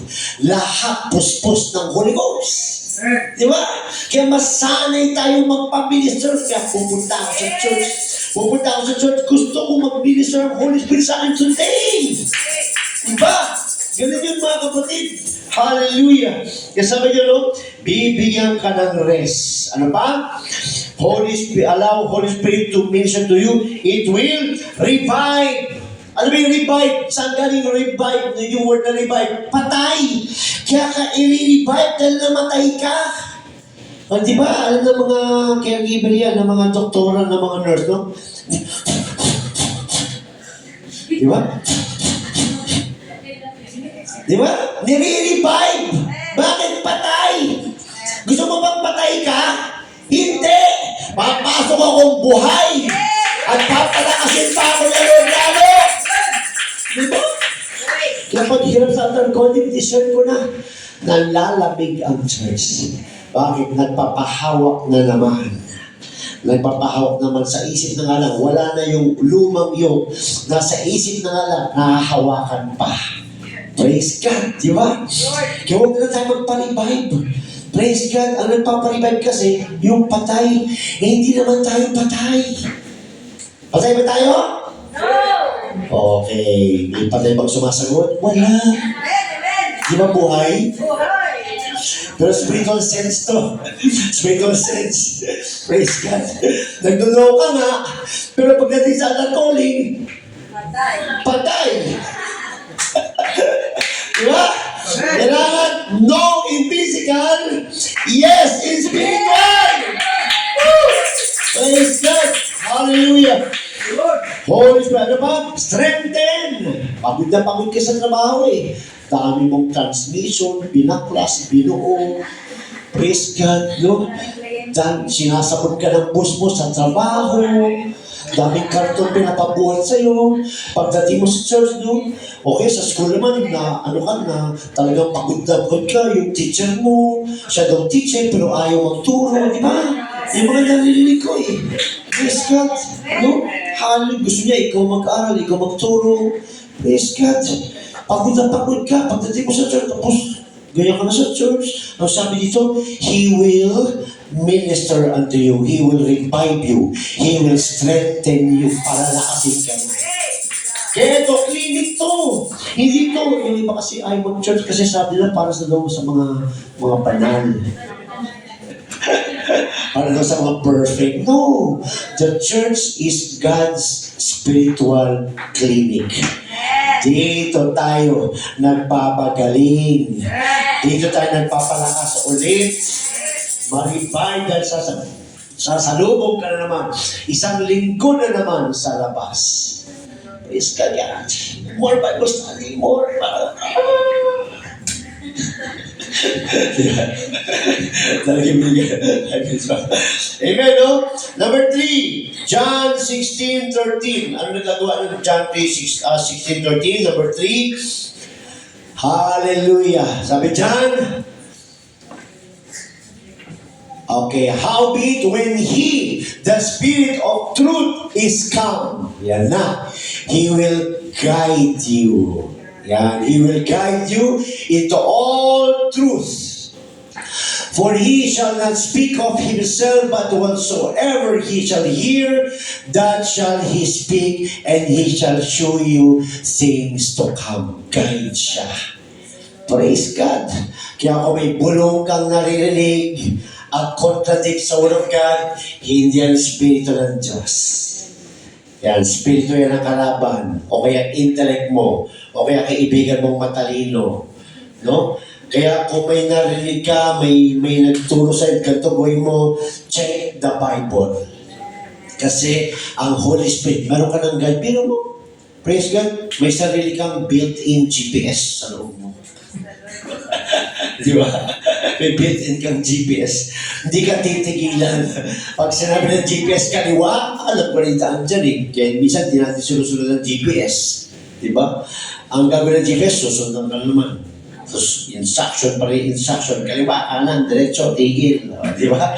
lahat puspos ng Holy Ghost. Di ba? Kaya masanay tayo magpaminister, kaya pupunta ako sa church, gusto ko magminister ang Holy Spirit sa akin today. Di ba? Ganun yun, mga kapatid. Hallelujah. Kaya sabi niyo, no? Bibigyan ka ng rest. Ano pa? Allow Holy Spirit to minister to you. It will revive. Ano ba yung revive? Saan galing revive? Yung word na revive? Patay. Kaya ka i-revive dahil namatay ka. Di ba? Alam ng mga caregiver yan, ng mga doktora, ng mga nurse, no? Di ba? Di ba? Nire-revive. Bakit patay? Gusto mo bang patay ka? Hindi! Papasok akong buhay! At papalakasin pa ako ng lalo! Di ba? Kaya pag hirap sa undercoding, discern ko na, nalalamig ang church. Bakit? Nagpapahawak na naman. Nagpapahawak naman sa isip na nga lang. Wala na yung lumang yung nasa isip na nga lang, nahahawakan pa. Praise God, di ba? Kaya huwag na tayo magpa-revive. Praise God, ang nagpapa-revive kasi, yung patay, hindi naman tayo patay. Patay ba tayo? No! Okay. May patay bang sumasagot? Wala. Di ba buhay? Buhay. Pero spiritual sense to. Spiritual sense. Praise God. Nagdulo ka nga, pero pagdating sa other calling, patay. Patay. Diba? Kailangan no in physical, yes in spiritual. Woo! Praise God. Hallelujah. Holy Spirit, ano ba? Strengthen. Pagod na pagod ka sa trabaho eh. Dami mong transmission, binaklas, binuo. Praise God, no? Dan, sinasabot ka ng boss mo sa trabaho. Daming karton pinapabuhat sa'yo. Pagdating mo sa church, no? Okay, sa school naman, na ano ka na, talagang pagod na pagod ka, yung teacher mo, siya daw teacher, pero ayaw magturo, di ba? Yung mga narinig ko eh. Praise God, no? Hallelujah, gusto niya, ikaw mag-aral, ikaw magturo. Praise God. Pagod na pagod ka, pagdating mo sa church, tapos, ganyan ka na sa church. Ang sabi dito, He will minister unto you. He will revive you. He will strengthen you para lakasin ka na. Kaya ito, clinic to. Hindi to. Yung iba kasi ay mag-church kasi sabi nila para sa daw sa mga banal. Para daw sa mga perfect. No. The church is God's spiritual clinic. Dito tayo nagpapagaling. Dito tayo nagpapalakas ulit. Ma-revive dahil sasalubog ka na naman. Isang linggo na naman sa labas. Praise God yan. More Bible study, more. Amen, no? Number 3, John 16:13. Ano nagagawa ng John 16:13? Number 3, hallelujah. Sabi John, okay, howbeit when He, the Spirit of truth, is come, yan na, He will guide you. Yan, He will guide you into all truth. For He shall not speak of Himself, but whatsoever He shall hear, that shall He speak, and He shall show you things to come. Guide siya. Praise God. Kaya kung may bulong kang naririnig at contradict sa Word of God, hindi yan Espiritu ng Diyos. Yan, Espiritu yan ang kalaban, o kaya intellect mo, o kaya kaibigan mong matalino. No? Kaya kung may narinig ka, may nagturo sa'yo, ganito gawin mo, check the Bible. Kasi ang Holy Spirit, meron ka ng guide, pero mo, praise God, may sarili kang built-in GPS sa loob mo. Di ba? May built-in kang GPS. Hindi ka titigilan. Pag sinabi ng GPS kaliwa, alam ko rin daan dyan eh. Kaya minsan di natin sinusunod ng GPS. Di ba? Ang gagawin ng GPS, susunod ka naman. Tapos, instruction pa rin, instruction. Kaliwa, kanan, diretso, tigil. Di ba?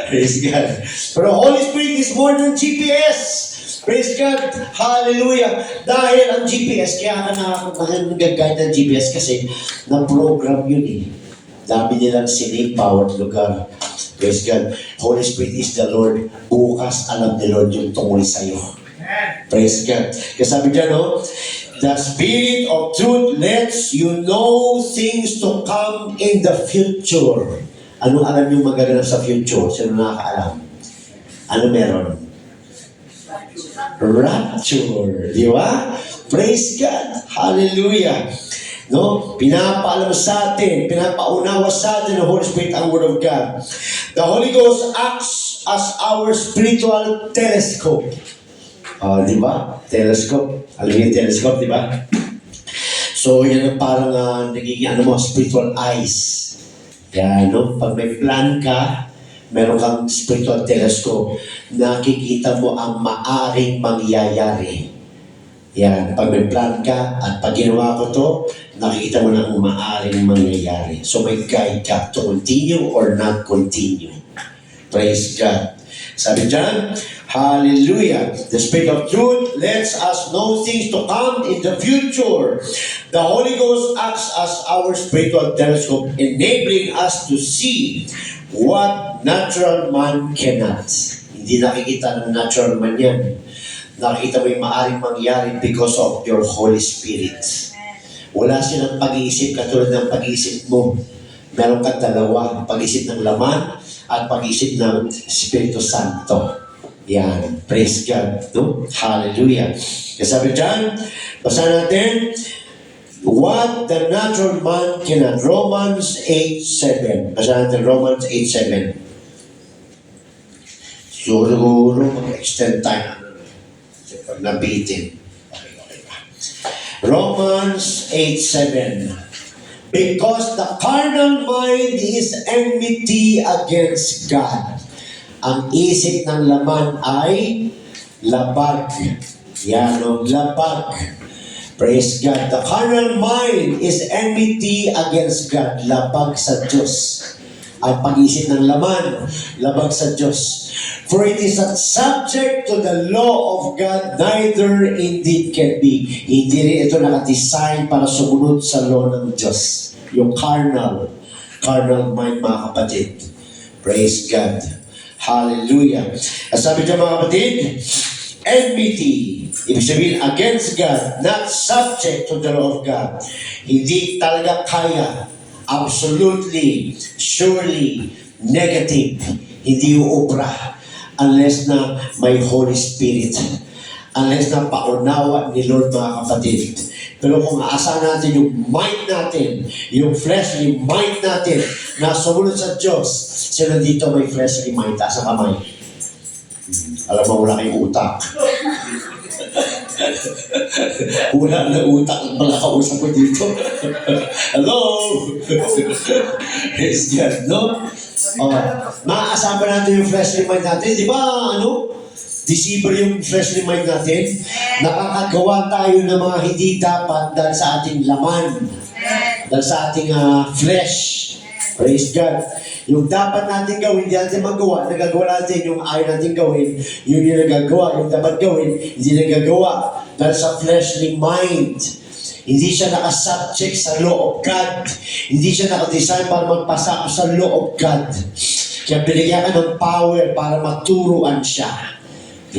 Praise God. Pero Holy Spirit is more than GPS. Praise God. Hallelujah. Dahil ang GPS, kaya ka nag-guide ng GPS kasi na-program yun eh. Dami nilang sinig-powered lugar. Praise God. Holy Spirit is the Lord. Bukas alam ni Lord yung tungkol sa'yo. Praise God. Kasi sabi dyan, no? The Spirit of truth lets you know things to come in the future. Anong alam yung magaganap sa future? Sino nakakaalam? Ano meron? Rapture. Di ba? Praise God. Hallelujah. No? Pinapaalam sa atin, pinapaunawa sa atin ng Holy Spirit ang Word of God. The Holy Ghost acts as our spiritual telescope. Di ba? Telescope. Alam niyo yung telescope, di ba? So, yan ang parang nagiging spiritual eyes. Yan, no? Pag may plan ka, meron kang spiritual telescope, nakikita mo ang maaring mangyayari. Yan, pag may plan ka, at pag ginawa ko to, nakikita mo na ang maaring mangyayari. So may guide ka to continue or not continue. Praise God. Sabi dyan, hallelujah. The Spirit of truth lets us know things to come in the future. The Holy Ghost acts as our spiritual telescope, enabling us to see what natural man cannot. Hindi nakikita ng natural man yan. Nakikita mo yung maaaring mangyari because of your Holy Spirit. Wala silang pag-iisip katulad ng pag-iisip mo. Meron kang dalawa, pag-iisip ng laman at pag-iisip ng Espiritu Santo. Yan. Praise God. No? Hallelujah. Kasi sabi dyan, basa natin, what the natural man cannot. Romans 8:7. Basa natin Romans 8:7. Siguro mag-extend time. Pag nabitin. Okay. Romans 8:7. Because the carnal mind is enmity against God. Ang isip ng laman ay labag. Yan, labag. Praise God. The carnal mind is enmity against God. Labag sa Diyos. Ang pag-isip ng laman, labag sa Diyos. For it is not subject to the law of God, neither indeed can be. Hindi rin ito nakadesign para sumunod sa law ng Diyos. Yung carnal mind, mga kapatid. Praise God. Hallelujah. At sabi niya, mga kapatid, enmity, ibig sabihin against God, not subject to the law of God. Hindi talaga kaya, absolutely, surely, negative, hindi uubra unless na may Holy Spirit, unless na paunawa ni Lord, mga kapatid. Pero kung aasahan natin yung mind natin, yung fleshly mind natin, na sumunod sa Diyos, sila dito may fleshly mind, taas ang kamay. Alam mo, wala kayong utak. Wala na utak ang pala kausap ko dito. Hello? Praise God, no? Maaasahan ba natin yung fleshly mind natin? Di ba, deceiver yung fleshly mind natin? Nakakagawa tayo ng mga hindi dapat dahil sa ating laman. Dahil sa ating flesh. Praise God. Yung dapat natin gawin, hindi natin magawa. Nagagawa natin yung ayaw natin gawin. Yung hindi nagagawa, yung dapat gawin, hindi nagagawa. Dahil sa fleshly mind. Hindi siya nakasubject sa law of God. Hindi siya nakadesign para magpasako sa law of God. Kaya binigyan ka ng power para maturuan siya.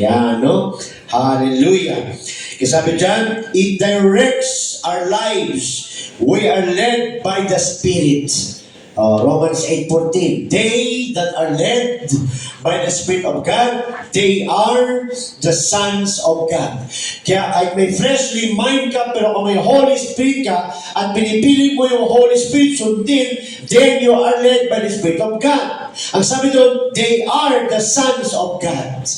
Yan, no? Hallelujah. Kasi sabi dyan, it directs our lives. We are led by the Spirit. Romans 8:14. They that are led by the Spirit of God, they are the sons of God. Kaya kahit may fleshly mind ka, pero kung may Holy Spirit ka, at pinipili mo yung Holy Spirit sundin, then you are led by the Spirit of God. Ang sabi doon, they are the sons of God.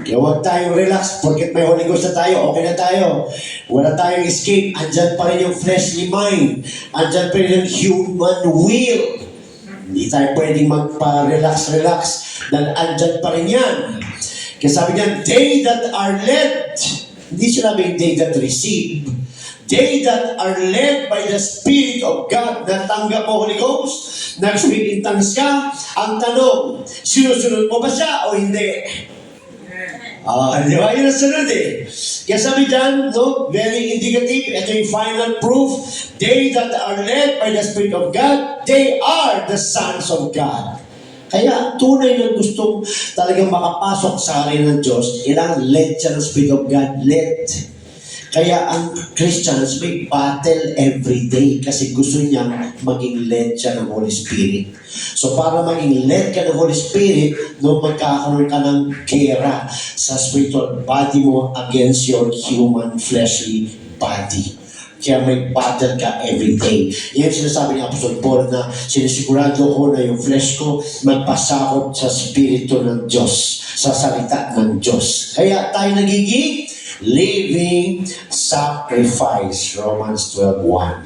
Kaya huwag tayong relax, porket may Holy Ghost na tayo, okay na tayo. Wala tayong escape, andyan pa rin yung fleshly mind, andyan pa rin yung human will. Hindi tayo pwedeng magpa-relax-relax, dahil andyan pa rin yan. Kaya sabi niya, they that are led, hindi sinabing they that receive, they that are led by the Spirit of God, natanggap mo Holy Ghost, nag-speak in tongues ka, ang tanong, sinusunod mo ba siya o hindi? Di ba? Yun ang sunod eh. Kaya sabi dyan, no, very indicative, ito yung final proof, they that are led by the Spirit of God, they are the sons of God. Kaya tunay na gustong talagang makapasok sa akin ng Diyos, ilang led siya ng Spirit of God, led. Kaya ang Christians may battle every day kasi gusto niya maging led siya ng Holy Spirit. So para maging led ka ng Holy Spirit, no, magkakaroon ka ng gera sa spiritual body mo against your human fleshly body. Kaya may battle ka every day. Yan sinasabi ni Apostol Paul na sinisigurado ko na yung flesh ko magpasakot sa Spirito ng Diyos, sa salita ng Diyos. Kaya tayo nagiging living sacrifice. Romans 12:1.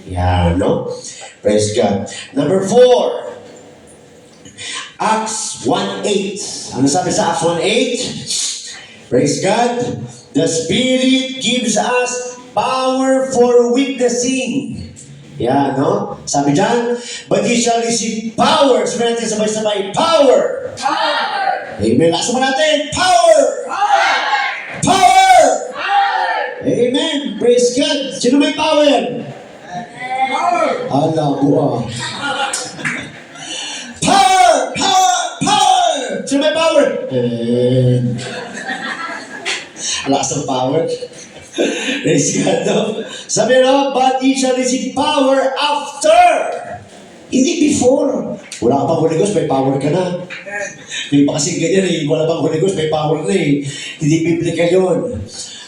Yeah, no? Praise God. Number 4. Acts 1:8. Ano sabi sa Acts 1:8? Praise God. The Spirit gives us power for witnessing. Yeah, no? Sabi dyan, but you shall receive power. Sabi natin sabay-sabay, power! Power! Amen. Lasa mo natin, power! Power! Power! Amen. Praise God. Sino may power? Power! Ala, buha. Power! Power! Power! Sino may power? Lakas ng power. Praise God, no? Sabi na, but ye shall receive power after. Hindi before. Wala ka pang Holy Ghost, may power ka na. May pa kasi ganyan eh. Wala pang Holy Ghost, may power na eh. Hindi biblical yun.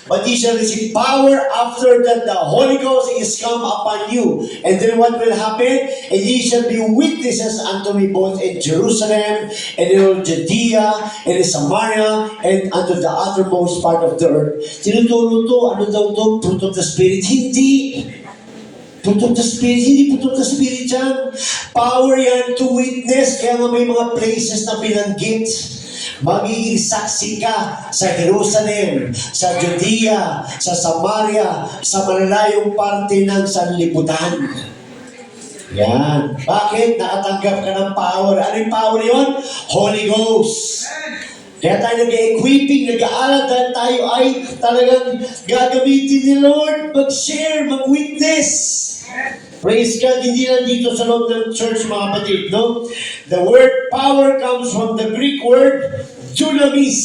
But ye shall receive power after that the Holy Ghost is come upon you. And then what will happen? And ye shall be witnesses unto me both in Jerusalem, and in all Judea, and in Samaria, and unto the uttermost part of the earth. Tinuturo to, ano daw to? Fruit of the Spirit? Hindi. Fruit of the Spirit, hindi fruit of the Spirit yan. Power yan to witness. Kaya nga may mga places na binanggit. Magiging saksi ka sa Jerusalem, sa Judea, sa Samaria, sa malalayong parte ng sanlibutan. Yan. Bakit? Nakatanggap ka ng power. Ano yung power yun? Holy Ghost. Kaya tayo nag-equipping, nag-aaral dahil tayo ay talagang gagamitin ni Lord, mag-share, mag-witness. Praise God, hindi lang dito sa loob ng church, mga kapatid, no? The word power comes from the Greek word dunamis.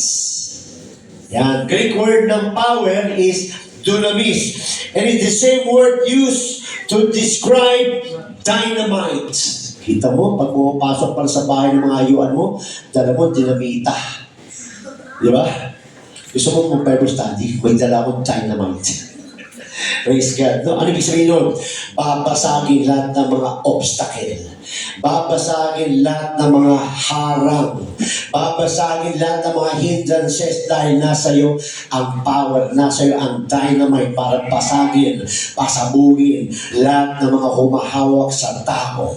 Yan, Greek word ng power is dunamis. And it's the same word used to describe dynamite. Kita mo, pag pumapasok para sa bahay ng mga ayuan mo, dala mo, dinamita. Di ba? Gusto mo mag-Bible study, may dala akong dynamite. Praise God. No, ano ibig sabihin nun? Babasagin lahat ng mga obstacle. Babasagin lahat ng mga harang. Babasagin lahat ng mga hindrances dahil nasa iyo ang power, nasa iyo ang dynamite para basagin, pasabugin lahat ng mga humahawak sa tao.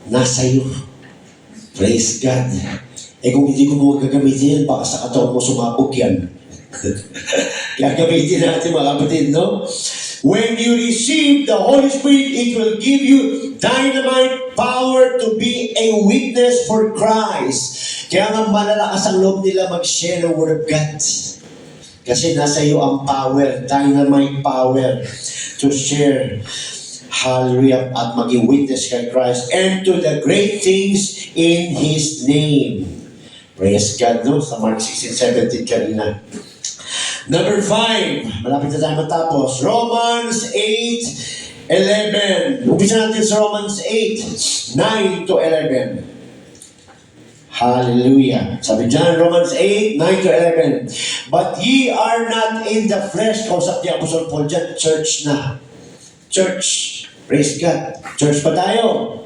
Nasa iyo. Praise God. Eh kung hindi ko mo gagamitin yan, baka sa katawan mo sumabog yan. Gagamitin natin mga kapatid, no? When you receive the Holy Spirit, it will give you dynamite power to be a witness for Christ. Kaya nga malalakas ang loob nila mag-share the Word of God. Kasi nasa iyo ang power, dynamite power to share. Hallelujah. At maging witness kay Christ and to the great things in His name. Praise God, no? Sa Mark 16:17 kanina. Number 5, malapit na tayo matapos. Romans 8:11. Umpisa natin sa Romans 8:9 to 11. Hallelujah. Sabi dyan, Romans 8:9 to 11. But ye are not in the flesh. Kausap niya Apostle Paul dyan, church na. Church. Praise God. Church pa tayo.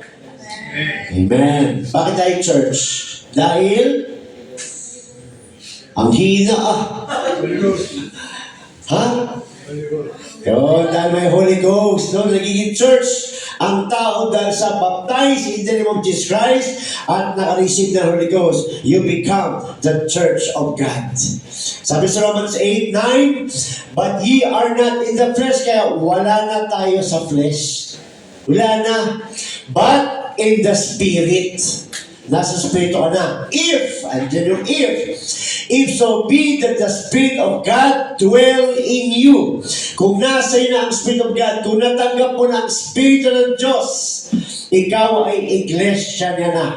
Amen. Bakit tayo church? Dahil Ang hina Ha? Yun, dahil may Holy Ghost, no? Nagiging church ang tao dahil sa baptize in the name of Jesus Christ at naka-receive ng Holy Ghost, you become the church of God. Sabi sa Romans 8:9, but ye are not in the flesh, kaya wala na tayo sa flesh. Wala na. But in the Spirit. Nasa Spirito ka na. Andyan yung if so be that the Spirit of God dwell in you. Kung nasa iyo na ang Spirit of God, kung natanggap mo na ang Spirito ng Diyos, ikaw ay iglesia niya na.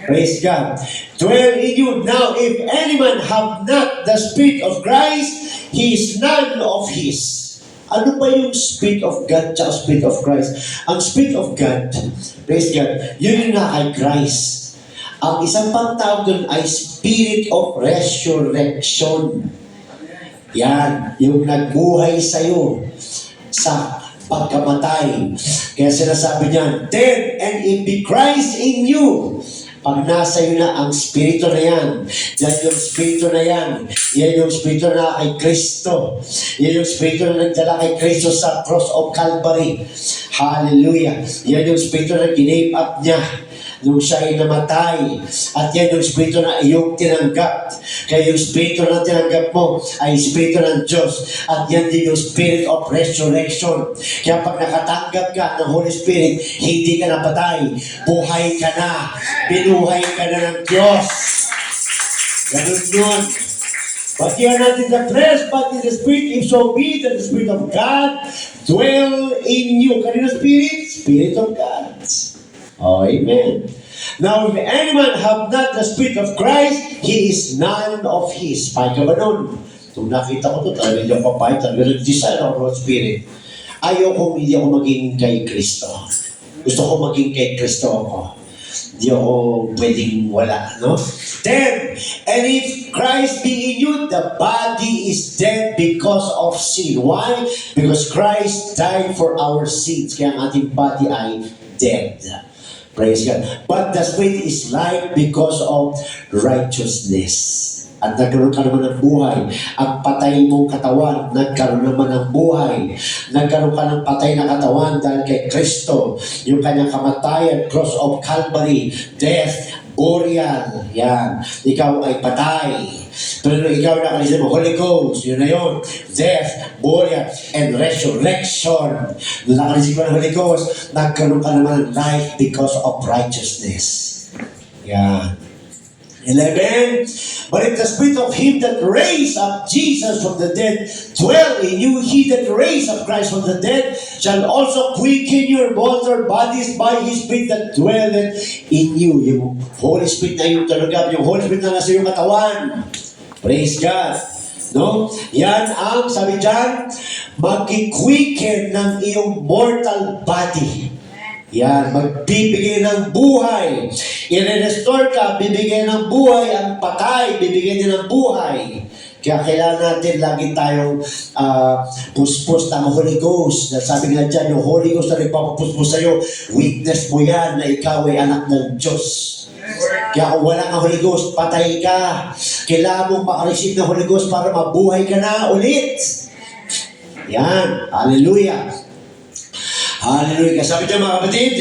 Praise God. Dwell in you. Now, if any man have not the Spirit of Christ, he is none of his. Ano ba yung Spirit of God at Spirit of Christ? Ang Spirit of God, praise God, yun yung na kay Christ. Ang isang pang tawag doon ay Spirit of Resurrection. Yan, yung nagbuhay sa'yo sa pagkamatay. Kaya sinasabi niyan, then, and it be Christ in you. Pag nasa iyo na ang Espiritu na yan yung Espiritu na yan yung Espiritu na kay Kristo. Yan yung Espiritu na nagdala kay Kristo sa cross of Calvary. Hallelujah. Yan yung Espiritu na ginave up niya nung siya ay namatay. At yan yung Espiritu na iyong tinanggap. Kaya yung Espiritu na tinanggap mo ay Espiritu ng Diyos. At yan din yung Spirit of Resurrection. Kaya pag nakatanggap ka ng Holy Spirit, hindi ka napatay. Buhay ka na. Binuhay ka na ng Diyos. Ganun yun. But ye are not in the flesh, but in the Spirit, if so be that the Spirit of God dwell in you. Kanino Spirit? Spirit of God. Oh, amen. Now, if any man have not the Spirit of Christ, he is none of his. Pahit ka ba nun? Kung nakita ko ito, talaga hindi ako papahit, talaga nag-desire ako ng Spirit. Ayaw kong hindi ako maging kay Kristo. Gusto ko maging kay Kristo ako. Hindi ako pwedeng wala, no? Then, and if Christ be in you, the body is dead because of sin. Why? Because Christ died for our sins. Kaya ang ating body ay dead. Praise God. But the Spirit is life because of righteousness. At nagkaroon ka naman ng buhay. Ang patay mong katawan, nagkaroon naman ng buhay. Nagkaroon ka ng patay na katawan dahil kay Kristo. Yung kanyang kamatayan, cross of Calvary, death, burial. Yan. Ikaw ay patay. Pero ikaw nakalisip mo, Holy Ghost, yun na yun. Death, burial, and resurrection. Nung nakalisip mo ng Holy Ghost, nagkaroon ka naman ng life because of righteousness. Yan. 11, but if the Spirit of him that raised up Jesus from the dead dwell in you, he that raised up Christ from the dead shall also quicken your mortal bodies by his Spirit that dwelleth in you. Yung Holy Spirit na yung talaga, yung Holy Spirit na nasa iyong katawan. Praise God. No? Yan ang, sabi dyan, mag-quicken ng iyong mortal body. Yan, magbibigay ng buhay. I-restore ka, bibigay ng buhay. Ang patay, bibigyan niya ng buhay. Kaya kailangan natin lagi tayong puspos ng Holy Ghost. Sabi nga dyan, yung Holy Ghost na nagpapapuspos sa'yo, witness mo yan na ikaw ay anak ng Diyos. Kaya kung wala kang Holy Ghost, patay ka. Kailangan mong makareceive ng Holy Ghost para mabuhay ka na ulit. Yan, hallelujah. Hallelujah. Sabi niya mga kapatid,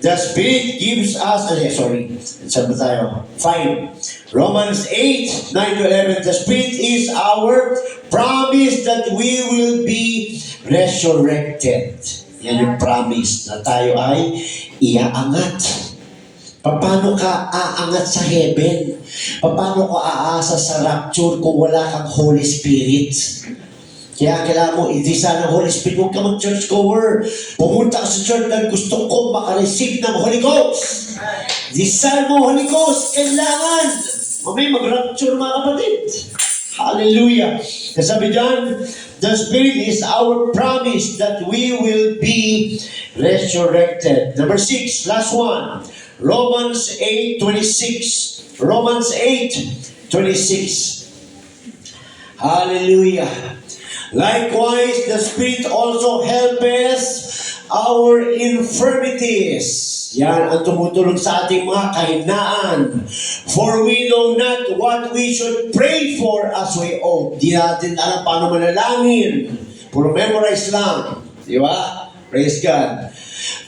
the Spirit gives us, sabi tayo, 5. Romans 8, 9-11, the Spirit is our promise that we will be resurrected. Yan yung promise na tayo ay iaangat. Paano ka aangat sa heaven? Paano ka aasa sa rapture kung wala kang Holy Spirit? Kaya kailangan mo i-design ng Holy Spirit. Huwag ka mag-church goer. Pumunta ka sa church na gusto ko makareceive ng Holy Ghost. Design mo Holy Ghost. Kailangan. Mamay mag-rapture mga kapatid. Hallelujah. Kasabi dyan, the Spirit is our promise that we will be resurrected. Number 6, last one. Romans 8:26. Romans 8:26. Hallelujah. Likewise, the Spirit also helps our infirmities. Yan ang tumutulong sa ating mga kahinaan. For we know not what we should pray for as we ought. Di natin alam paano manalangin. Puro memorize lang. Di ba? Praise God.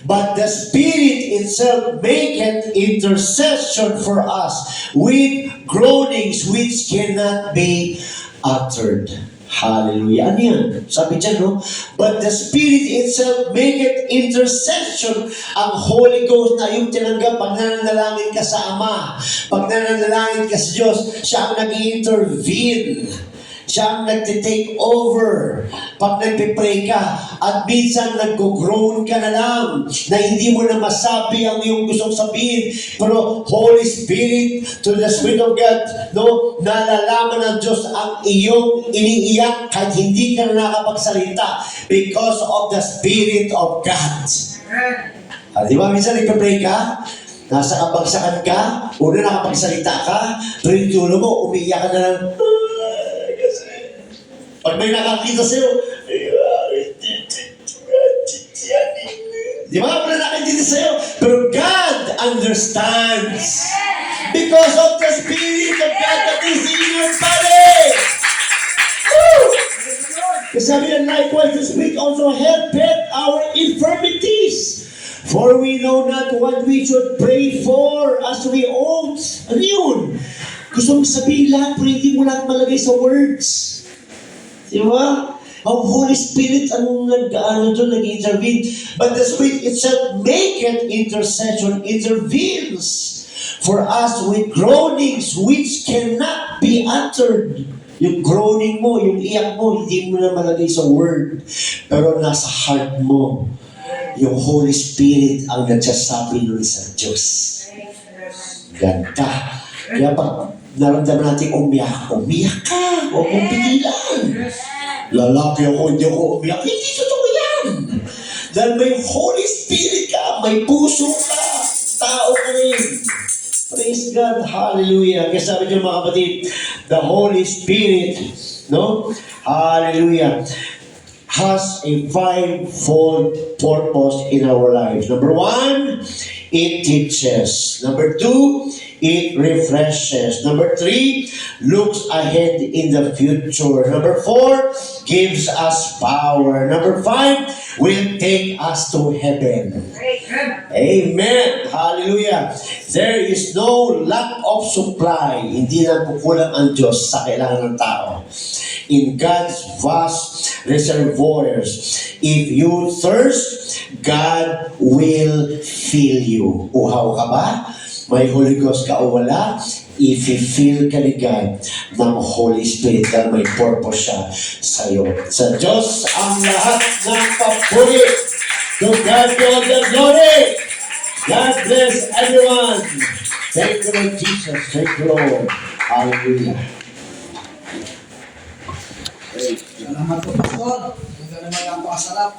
But the Spirit itself maketh intercession for us with groanings which cannot be uttered. Hallelujah. Ano yan? Sabi dyan, no? But the Spirit itself maketh intercession. Ang Holy Ghost na yung tinanggap pag nananalangin ka sa Ama, pag nananalangin ka sa Diyos, siya ang nag-intervene. Siya ang nagtitake over pag nagpipray ka. At minsan nag-groan ka na lang na hindi mo na masabi ang iyong gustong sabihin. Pero Holy Spirit, to the Spirit of God, no, nalalaman ng Diyos ang iyong iniiyak kahit hindi ka na nakapagsalita because of the Spirit of God. Di ba minsan nagpipray ka? Nasa kabagsakan ka, una nakapagsalita ka, pero yung tulo mo, umiiyak ka na lang. Pag may nakakita sa'yo, di ba? Wala nakakita sa'yo. Pero God understands. Because of the Spirit of God that is in your body. Woo! Kasi sabi yan, likewise, the Spirit also helpeth our infirmities. For we know not what we should pray for as we ought. Ano yun? Gusto mong sabihin lahat, pero hindi mo lahat malagay sa words. Di ba? Ang Holy Spirit ang nag-intervene. But the Spirit itself maketh intercession, intervenes for us with groanings which cannot be uttered. Yung groaning mo, yung iyak mo, hindi mo na malagay sa word. Pero nasa heart mo, yung Holy Spirit ang nagsasabi nun sa Diyos. Ganda. Kaya pag naramdaman natin umiyak ka. Huwag mong pigilan. Lalaki ako, hindi ako umiyak. Hindi totoo yan. Dahil may Holy Spirit ka, may puso ka, tao ka rin. Praise God. Hallelujah. Kaya sabi niyo mga kapatid, the Holy Spirit, no? Hallelujah. Has a fivefold purpose in our lives. Number 1, it teaches. Number 2, it refreshes. Number 3, looks ahead in the future. Number 4, gives us power. Number 5, will take us to heaven. Amen. Hallelujah. There is no lack of supply. Hindi na kukulang ang Diyos sa kailangan ng tao. In God's vast reservoirs. If you thirst, God will fill you. Uhaw ka ba? May Holy Ghost ka o wala? I-fill ka ni God ng Holy Spirit dahil may purpose siya sa iyo. Sa Diyos ang lahat ng papuri. To God be all the glory. God bless everyone. Thank you, Lord Jesus. Thank you, Lord. Hallelujah. Salamat po, Pastor. Ang naman ang pakasarap.